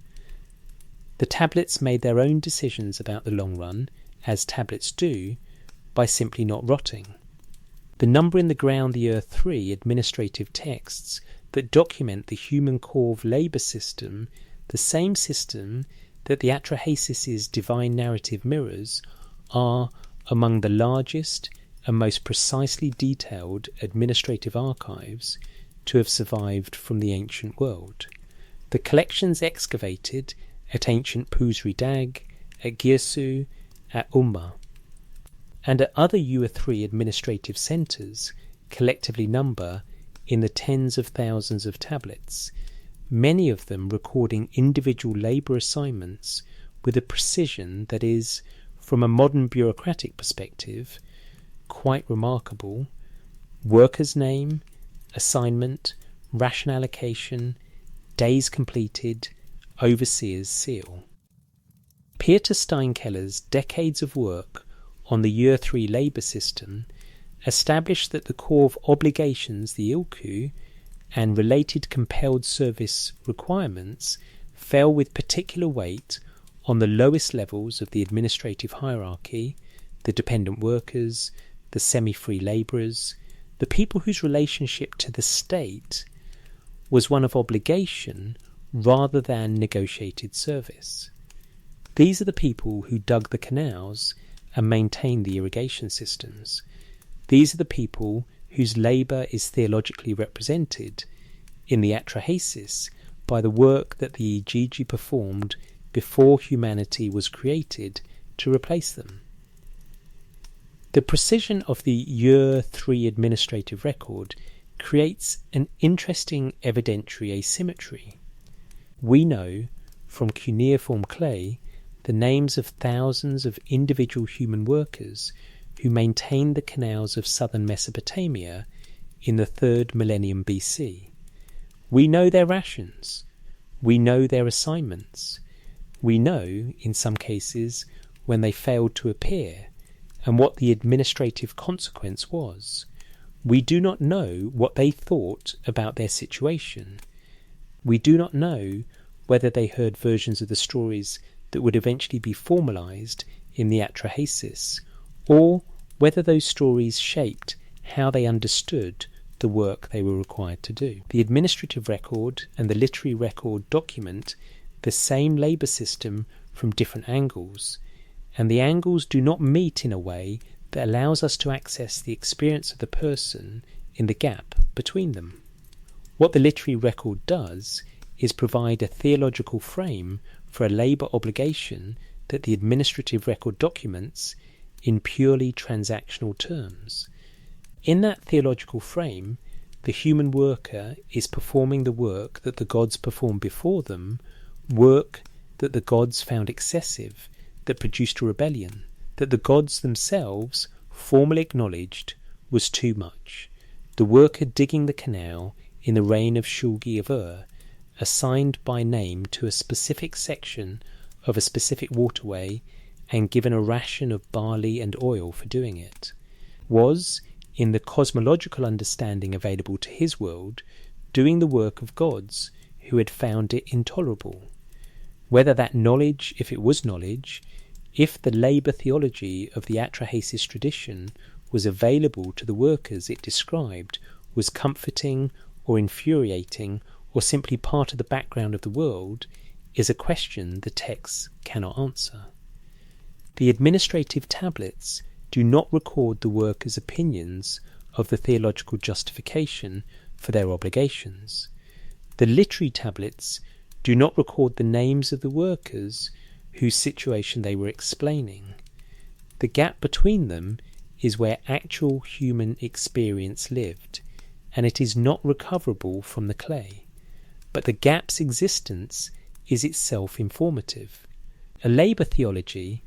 A: The tablets made their own decisions about the long run, as tablets do, by simply not rotting. The number in the ground the Earth 3 administrative texts that document the human Corv labour system, the same system that the Atrahasis' divine narrative mirrors, are among the largest and most precisely detailed administrative archives to have survived from the ancient world. The collections excavated at ancient Pusri Dag, at Girsu, at Umma, and at other UA3 administrative centres collectively number in the tens of thousands of tablets, many of them recording individual labour assignments with a precision that is, from a modern bureaucratic perspective, quite remarkable. Worker's name, assignment, ration allocation, days completed, overseer's seal. Pieter Steinkeller's decades of work on the Year 3 labour system established that the Corv obligations, the Ilku, and related compelled service requirements fell with particular weight on the lowest levels of the administrative hierarchy, the dependent workers, the semi-free labourers, the people whose relationship to the state was one of obligation rather than negotiated service. These are the people who dug the canals and maintained the irrigation systems. These are the people whose labour is theologically represented in the Atrahasis by the work that the Igigi performed before humanity was created to replace them. The precision of the Year 3 administrative record creates an interesting evidentiary asymmetry. We know from cuneiform clay the names of thousands of individual human workers who maintained the canals of southern Mesopotamia in the 3rd millennium BC. We know their rations. We know their assignments. We know, in some cases, when they failed to appear, and what the administrative consequence was. We do not know what they thought about their situation. We do not know whether they heard versions of the stories that would eventually be formalized in the Atrahasis, or whether those stories shaped how they understood the work they were required to do. The administrative record and the literary record document the same labour system from different angles, and the angles do not meet in a way that allows us to access the experience of the person in the gap between them. What the literary record does is provide a theological frame for a labour obligation that the administrative record documents in purely transactional terms. In that theological frame, the human worker is performing the work that the gods performed before them, work that the gods found excessive, that produced a rebellion, that the gods themselves formally acknowledged was too much. The worker digging the canal in the reign of Shulgi of Ur, assigned by name to a specific section of a specific waterway and given a ration of barley and oil for doing it, was, in the cosmological understanding available to his world, doing the work of gods who had found it intolerable. Whether that knowledge, if it was knowledge, if the labour theology of the Atrahasis tradition was available to the workers it described, was comforting or infuriating or simply part of the background of the world, is a question the texts cannot answer. The administrative tablets do not record the workers' opinions of the theological justification for their obligations. The literary tablets do not record the names of the workers whose situation they were explaining. The gap between them is where actual human experience lived, and it is not recoverable from the clay. But the gap's existence is itself informative. A labour theology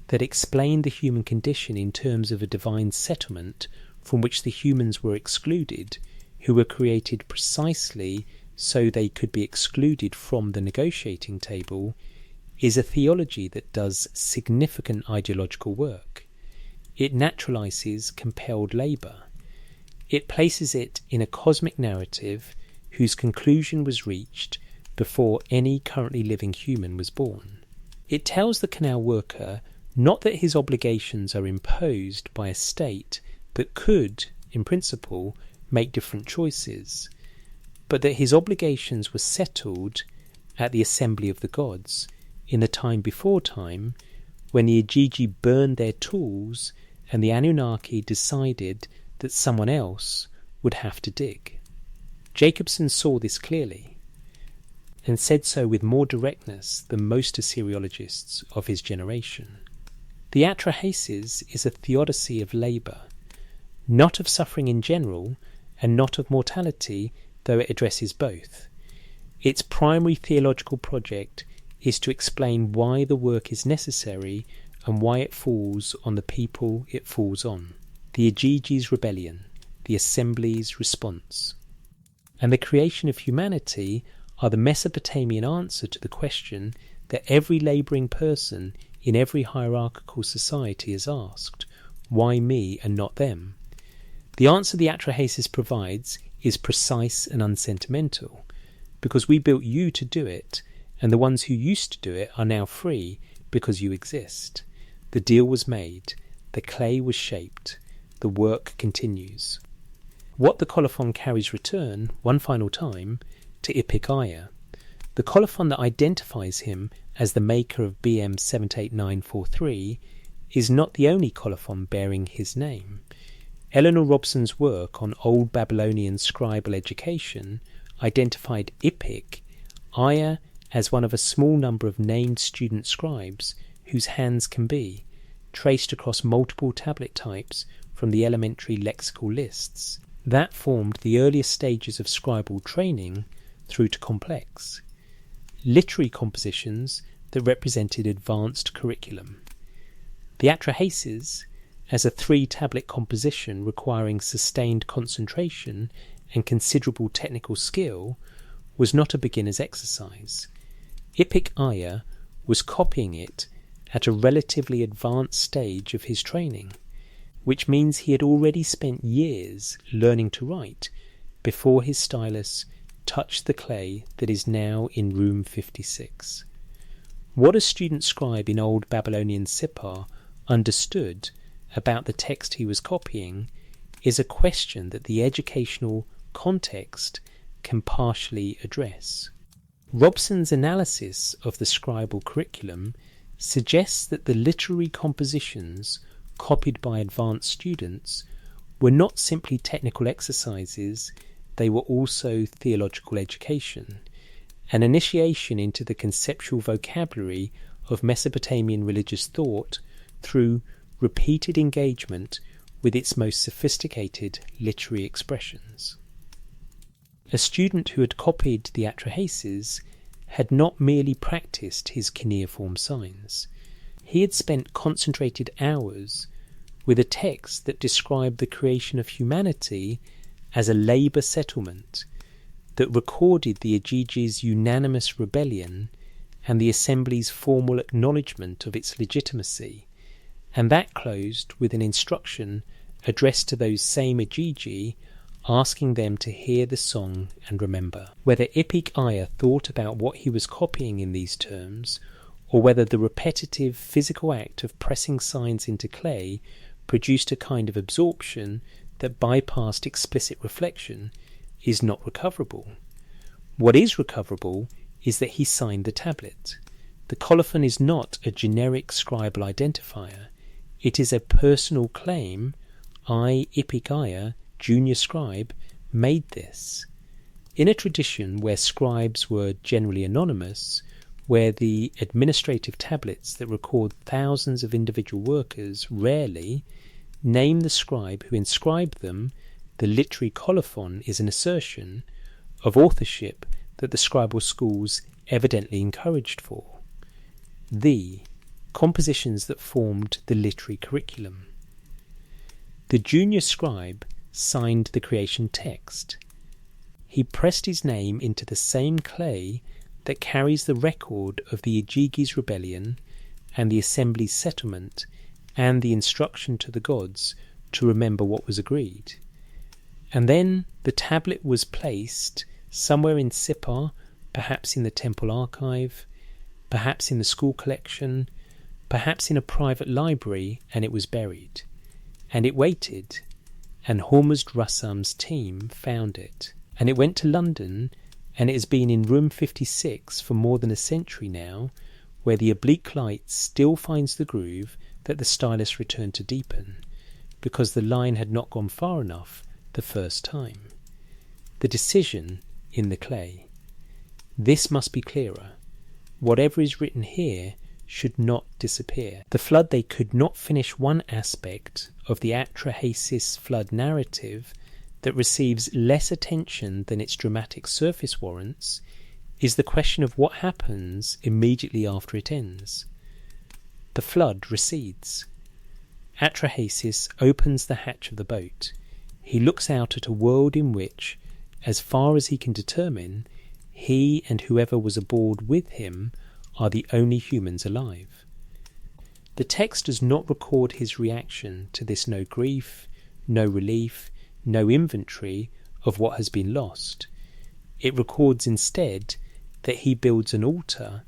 A: that explained the human condition in terms of a divine settlement from which the humans were excluded, who were created precisely so they could be excluded from the negotiating table, is a theology that does significant ideological work. It naturalizes compelled labour. It places it in a cosmic narrative whose conclusion was reached before any currently living human was born. It tells the canal worker not that his obligations are imposed by a state that could, in principle, make different choices, but that his obligations were settled at the assembly of the gods, in the time before time, when the Igigi burned their tools and the Anunnaki decided that someone else would have to dig. Jacobson saw this clearly, and said so with more directness than most Assyriologists of his generation. The Atrahasis is a theodicy of labour, not of suffering in general, and not of mortality, though it addresses both. Its primary theological project is to explain why the work is necessary and why it falls on the people it falls on. The Igigi's rebellion, the assembly's response, and the creation of humanity are the Mesopotamian answer to the question that every labouring person in every hierarchical society is asked, why me and not them? The answer the Atrahasis provides is precise and unsentimental, because we built you to do it, and the ones who used to do it are now free because you exist. The deal was made, the clay was shaped, the work continues. What the colophon carries return, one final time, to Ipik-Aya, the colophon that identifies him as the maker of BM 78943 is not the only colophon bearing his name. Eleanor Robson's work on Old Babylonian scribal education identified Ipik-Aya as one of a small number of named student scribes whose hands can be traced across multiple tablet types from the elementary lexical lists. That formed the earliest stages of scribal training through to complex literary compositions that represented advanced curriculum. The Atrahasis, as a 3-tablet composition requiring sustained concentration and considerable technical skill, was not a beginner's exercise. Ipik Aya was copying it at a relatively advanced stage of his training, which means he had already spent years learning to write before his stylus touched the clay that is now in room 56. What a student scribe in old Babylonian Sippar understood about the text he was copying is a question that the educational context can partially address. Robson's analysis of the scribal curriculum suggests that the literary compositions copied by advanced students were not simply technical exercises, they were also theological education, an initiation into the conceptual vocabulary of Mesopotamian religious thought through repeated engagement with its most sophisticated literary expressions. A student who had copied the Atrahasis had not merely practiced his cuneiform signs. He had spent concentrated hours with a text that described the creation of humanity as a labour settlement, that recorded the Igigi's unanimous rebellion and the assembly's formal acknowledgement of its legitimacy, and that closed with an instruction addressed to those same Igigi, asking them to hear the song and remember. Whether Ipik Aya thought about what he was copying in these terms, or whether the repetitive physical act of pressing signs into clay produced a kind of absorption that bypassed explicit reflection, is not recoverable. What is recoverable is that he signed the tablet. The colophon is not a generic scribal identifier. It is a personal claim. I, Ipik Aya, junior scribe, made this. In a tradition where scribes were generally anonymous, where the administrative tablets that record thousands of individual workers rarely name the scribe who inscribed them, the literary colophon is an assertion of authorship that the scribal schools evidently encouraged for. The compositions that formed the literary curriculum. The junior scribe signed the creation text. He pressed his name into the same clay that carries the record of the Igigi's rebellion and the assembly's settlement and the instruction to the gods to remember what was agreed. And then the tablet was placed somewhere in Sippar, perhaps in the temple archive, perhaps in the school collection, perhaps in a private library, and it was buried. And it waited, and Hormuzd Rassam's team found it. And it went to London, and it has been in room 56 for more than a century now, where the oblique light still finds the groove that the stylus returned to deepen, because the line had not gone far enough the first time. The decision in the clay. This must be clearer. Whatever is written here should not disappear. The flood they could not finish one aspect of the Atrahasis flood narrative that receives less attention than its dramatic surface warrants is the question of what happens immediately after it ends. The flood recedes. Atrahasis opens the hatch of the boat. He looks out at a world in which, as far as he can determine, he and whoever was aboard with him are the only humans alive. The text does not record his reaction to this no grief, no relief, no inventory of what has been lost. It records instead that he builds an altar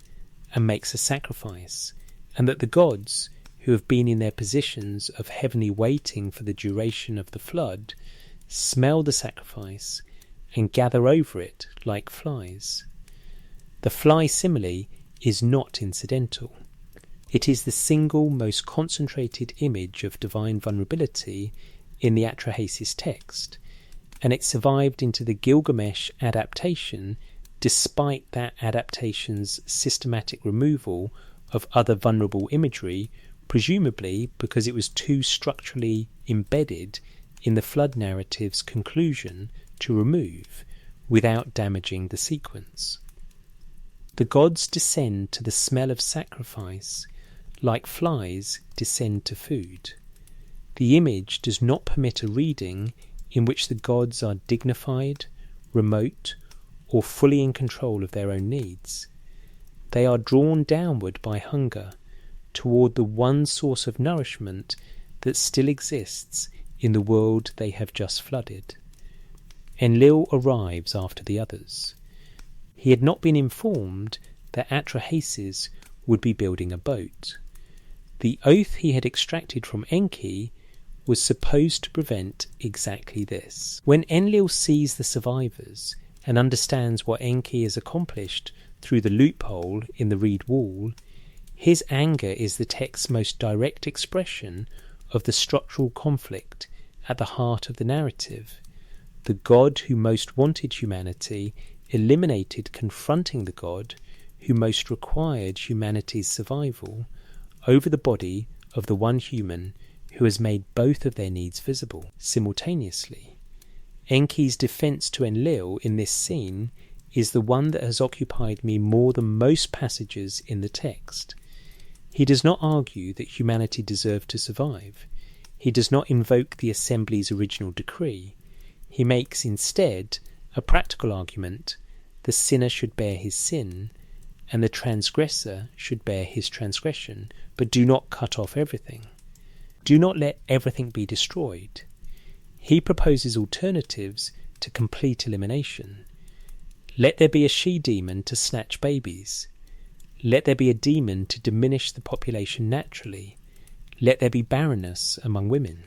A: and makes a sacrifice, and that the gods, who have been in their positions of heavenly waiting for the duration of the flood, smell the sacrifice and gather over it like flies. The fly simile is not incidental. It is the single most concentrated image of divine vulnerability in the Atrahasis text, and it survived into the Gilgamesh adaptation despite that adaptation's systematic removal of other vulnerable imagery, presumably because it was too structurally embedded in the flood narrative's conclusion to remove without damaging the sequence. The gods descend to the smell of sacrifice like flies descend to food. The image does not permit a reading in which the gods are dignified, remote, or fully in control of their own needs. They are drawn downward by hunger toward the one source of nourishment that still exists in the world they have just flooded. Enlil arrives after the others. He had not been informed that Atrahasis would be building a boat. The oath he had extracted from Enki was supposed to prevent exactly this. When Enlil sees the survivors and understands what Enki has accomplished through the loophole in the reed wall, his anger is the text's most direct expression of the structural conflict at the heart of the narrative. The god who most wanted humanity eliminated confronting the god who most required humanity's survival over the body of the one human who has made both of their needs visible simultaneously. Enki's defence to Enlil in this scene is the one that has occupied me more than most passages in the text. He does not argue that humanity deserved to survive. He does not invoke the assembly's original decree. He makes instead a practical argument: the sinner should bear his sin, and the transgressor should bear his transgression, but do not cut off everything. Do not let everything be destroyed. He proposes alternatives to complete elimination. Let there be a she-demon to snatch babies. Let there be a demon to diminish the population naturally. Let there be barrenness among women.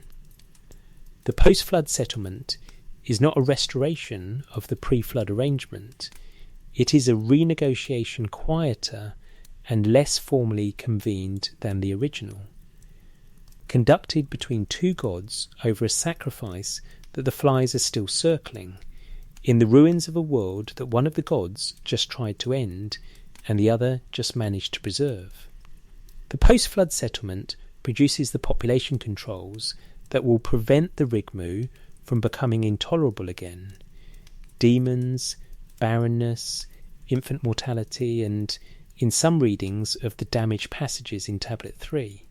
A: The post-flood settlement is not a restoration of the pre-flood arrangement. It is a renegotiation quieter and less formally convened than the original, conducted between two gods over a sacrifice that the flies are still circling, in the ruins of a world that one of the gods just tried to end and the other just managed to preserve. The post-flood settlement produces the population controls that will prevent the Rigmu from becoming intolerable again. Demons, barrenness, infant mortality, and, in some readings of the damaged passages in Tablet 3.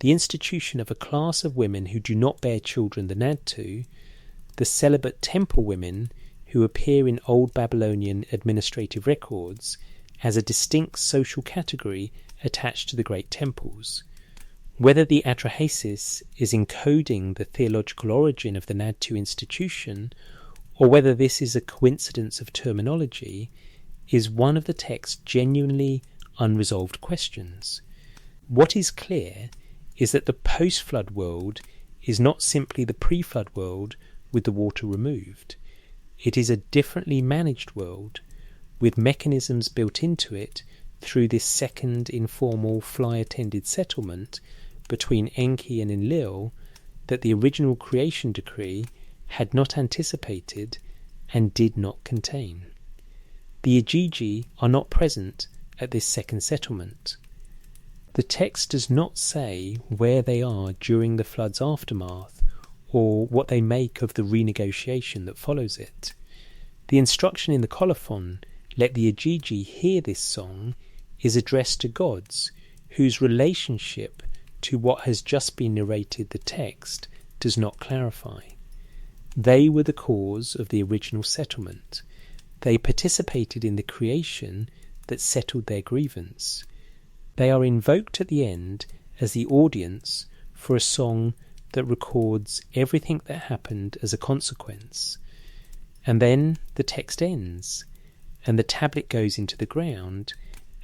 A: The institution of a class of women who do not bear children, the Nadtu, the celibate temple women who appear in old Babylonian administrative records as a distinct social category attached to the great temples. Whether the Atrahasis is encoding the theological origin of the Nadtu institution, or whether this is a coincidence of terminology, is one of the text's genuinely unresolved questions. What is clear is that the post-flood world is not simply the pre-flood world with the water removed. It is a differently managed world, with mechanisms built into it through this second informal fly-attended settlement between Enki and Enlil that the original creation decree had not anticipated and did not contain. The Igigi are not present at this second settlement. The text does not say where they are during the flood's aftermath or what they make of the renegotiation that follows it. The instruction in the colophon, "Let the Igigi hear this song," is addressed to gods whose relationship to what has just been narrated the text does not clarify. They were the cause of the original settlement. They participated in the creation that settled their grievance. They are invoked at the end as the audience for a song that records everything that happened as a consequence. And then the text ends, and the tablet goes into the ground,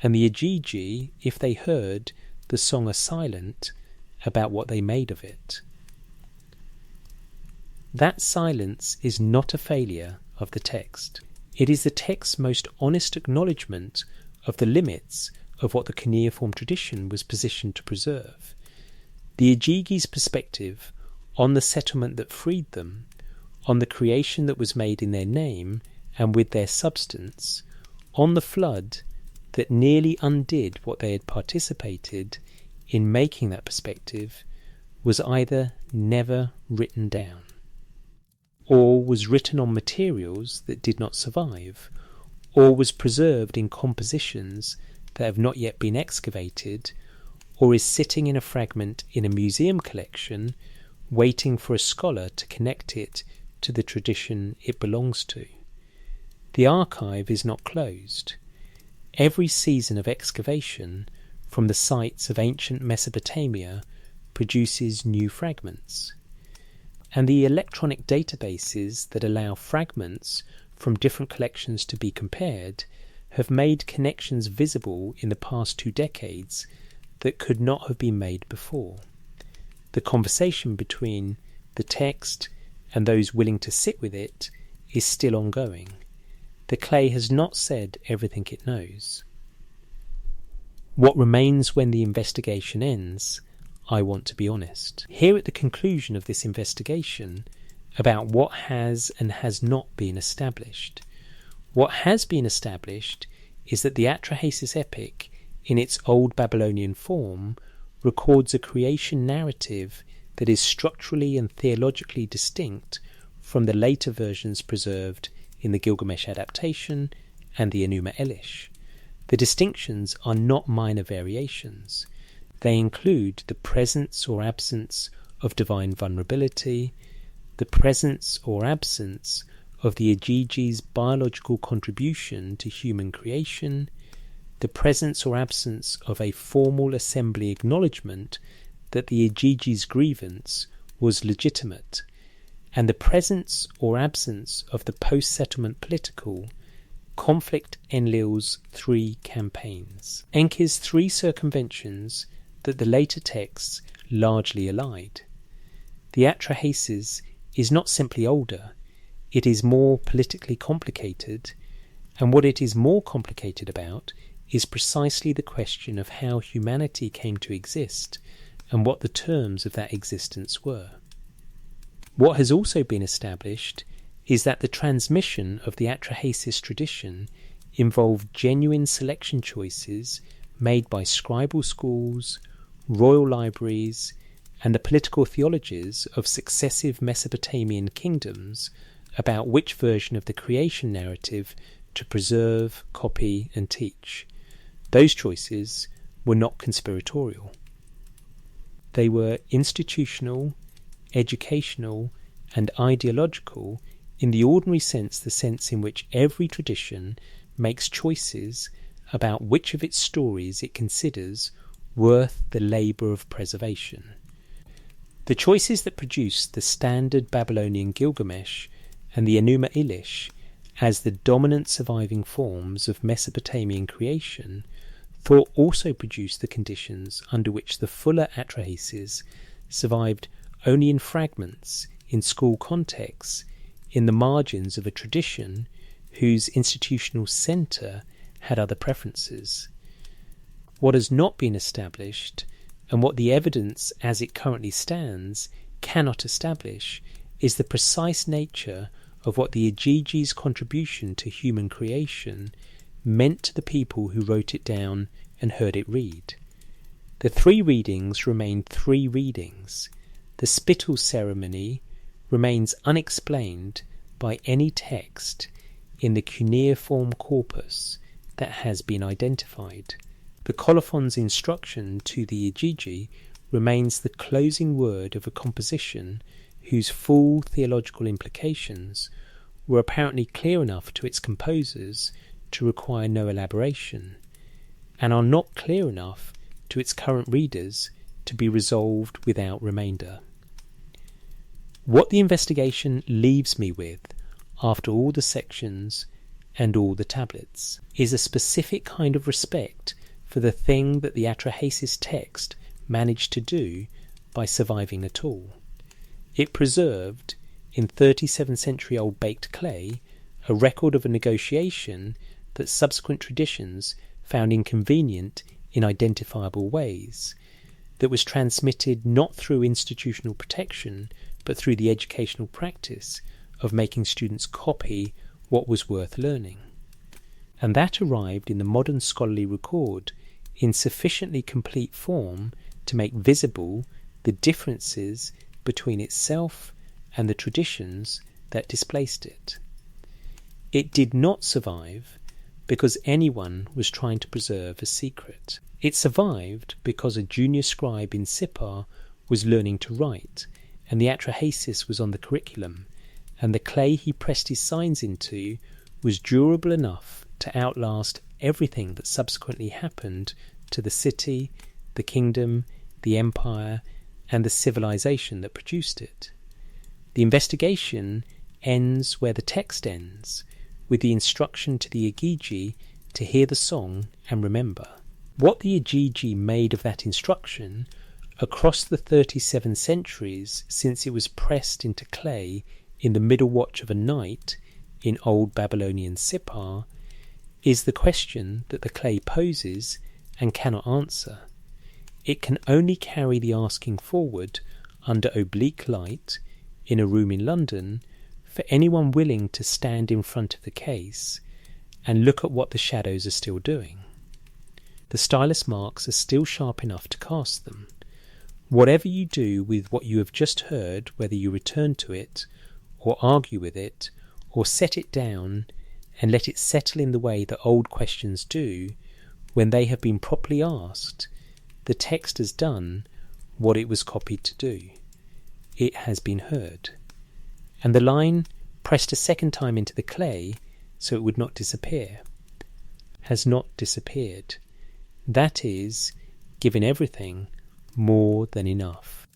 A: and the Igigi, if they heard the song, are silent about what they made of it. That silence is not a failure of the text. It is the text's most honest acknowledgement of the limits of what the cuneiform tradition was positioned to preserve. The Igigi's perspective on the settlement that freed them, on the creation that was made in their name and with their substance, on the flood that nearly undid what they had participated in making that perspective, was either never written down, or was written on materials that did not survive, or was preserved in compositions that have not yet been excavated, or is sitting in a fragment in a museum collection waiting for a scholar to connect it to the tradition it belongs to. The archive is not closed. Every season of excavation from the sites of ancient Mesopotamia produces new fragments. And the electronic databases that allow fragments from different collections to be compared have made connections visible in the past 2 decades that could not have been made before. The conversation between the text and those willing to sit with it is still ongoing. The clay has not said everything it knows. What remains when the investigation ends? I want to be honest. Here at the conclusion of this investigation about what has and has not been established. What has been established is that the Atrahasis epic, in its Old Babylonian form, records a creation narrative that is structurally and theologically distinct from the later versions preserved in the Gilgamesh adaptation and the Enuma Elish. The distinctions are not minor variations. They include the presence or absence of divine vulnerability, the presence or absence of the Igigi's biological contribution to human creation, the presence or absence of a formal assembly acknowledgement that the Igigi's grievance was legitimate, and the presence or absence of the post-settlement political conflict Enlil's 3 campaigns. Enki's 3 circumventions that the later texts largely allied. The Atrahasis is not simply older, it is more politically complicated, and what it is more complicated about is precisely the question of how humanity came to exist and what the terms of that existence were. What has also been established is that the transmission of the Atrahasis tradition involved genuine selection choices made by scribal schools, royal libraries, and the political theologies of successive Mesopotamian kingdoms about which version of the creation narrative to preserve, copy, and teach. Those choices were not conspiratorial. They were institutional, educational, and ideological in the ordinary sense, the sense in which every tradition makes choices about which of its stories it considers worth the labour of preservation. The choices that produced the standard Babylonian Gilgamesh and the Enuma Elish as the dominant surviving forms of Mesopotamian creation thought also produced the conditions under which the fuller Atrahasis survived only in fragments, in school contexts, in the margins of a tradition whose institutional centre had other preferences. What has not been established, and what the evidence as it currently stands cannot establish, is the precise nature of what the Igigi's contribution to human creation meant to the people who wrote it down and heard it read. The 3 readings remain 3 readings. The spittle ceremony remains unexplained by any text in the cuneiform corpus that has been identified. The colophon's instruction to the Igigi remains the closing word of a composition whose full theological implications were apparently clear enough to its composers to require no elaboration, and are not clear enough to its current readers to be resolved without remainder. What the investigation leaves me with, after all the sections and all the tablets, is a specific kind of respect for the thing that the Atrahasis text managed to do by surviving at all. It preserved, in 37-century-old baked clay, a record of a negotiation that subsequent traditions found inconvenient in identifiable ways, that was transmitted not through institutional protection, but through the educational practice of making students copy what was worth learning. And that arrived in the modern scholarly record in sufficiently complete form to make visible the differences between itself and the traditions that displaced it. It did not survive because anyone was trying to preserve a secret. It survived because a junior scribe in Sippar was learning to write, and the atrahasis was on the curriculum, and the clay he pressed his signs into was durable enough to outlast everything that subsequently happened to the city, the kingdom, the empire, and the civilization that produced it. The investigation ends where the text ends, with the instruction to the Igigi to hear the song and remember. What the Igigi made of that instruction across the 37 centuries since it was pressed into clay in the middle watch of a night in old Babylonian Sippar is the question that the clay poses and cannot answer. It can only carry the asking forward under oblique light in a room in London for anyone willing to stand in front of the case and look at what the shadows are still doing. The stylus marks are still sharp enough to cast them. Whatever you do with what you have just heard, whether you return to it, or argue with it, or set it down and let it settle in the way that old questions do, when they have been properly asked, the text has done what it was copied to do. It has been heard. And the line, pressed a second time into the clay so it would not disappear, has not disappeared. That is, given everything, more than enough.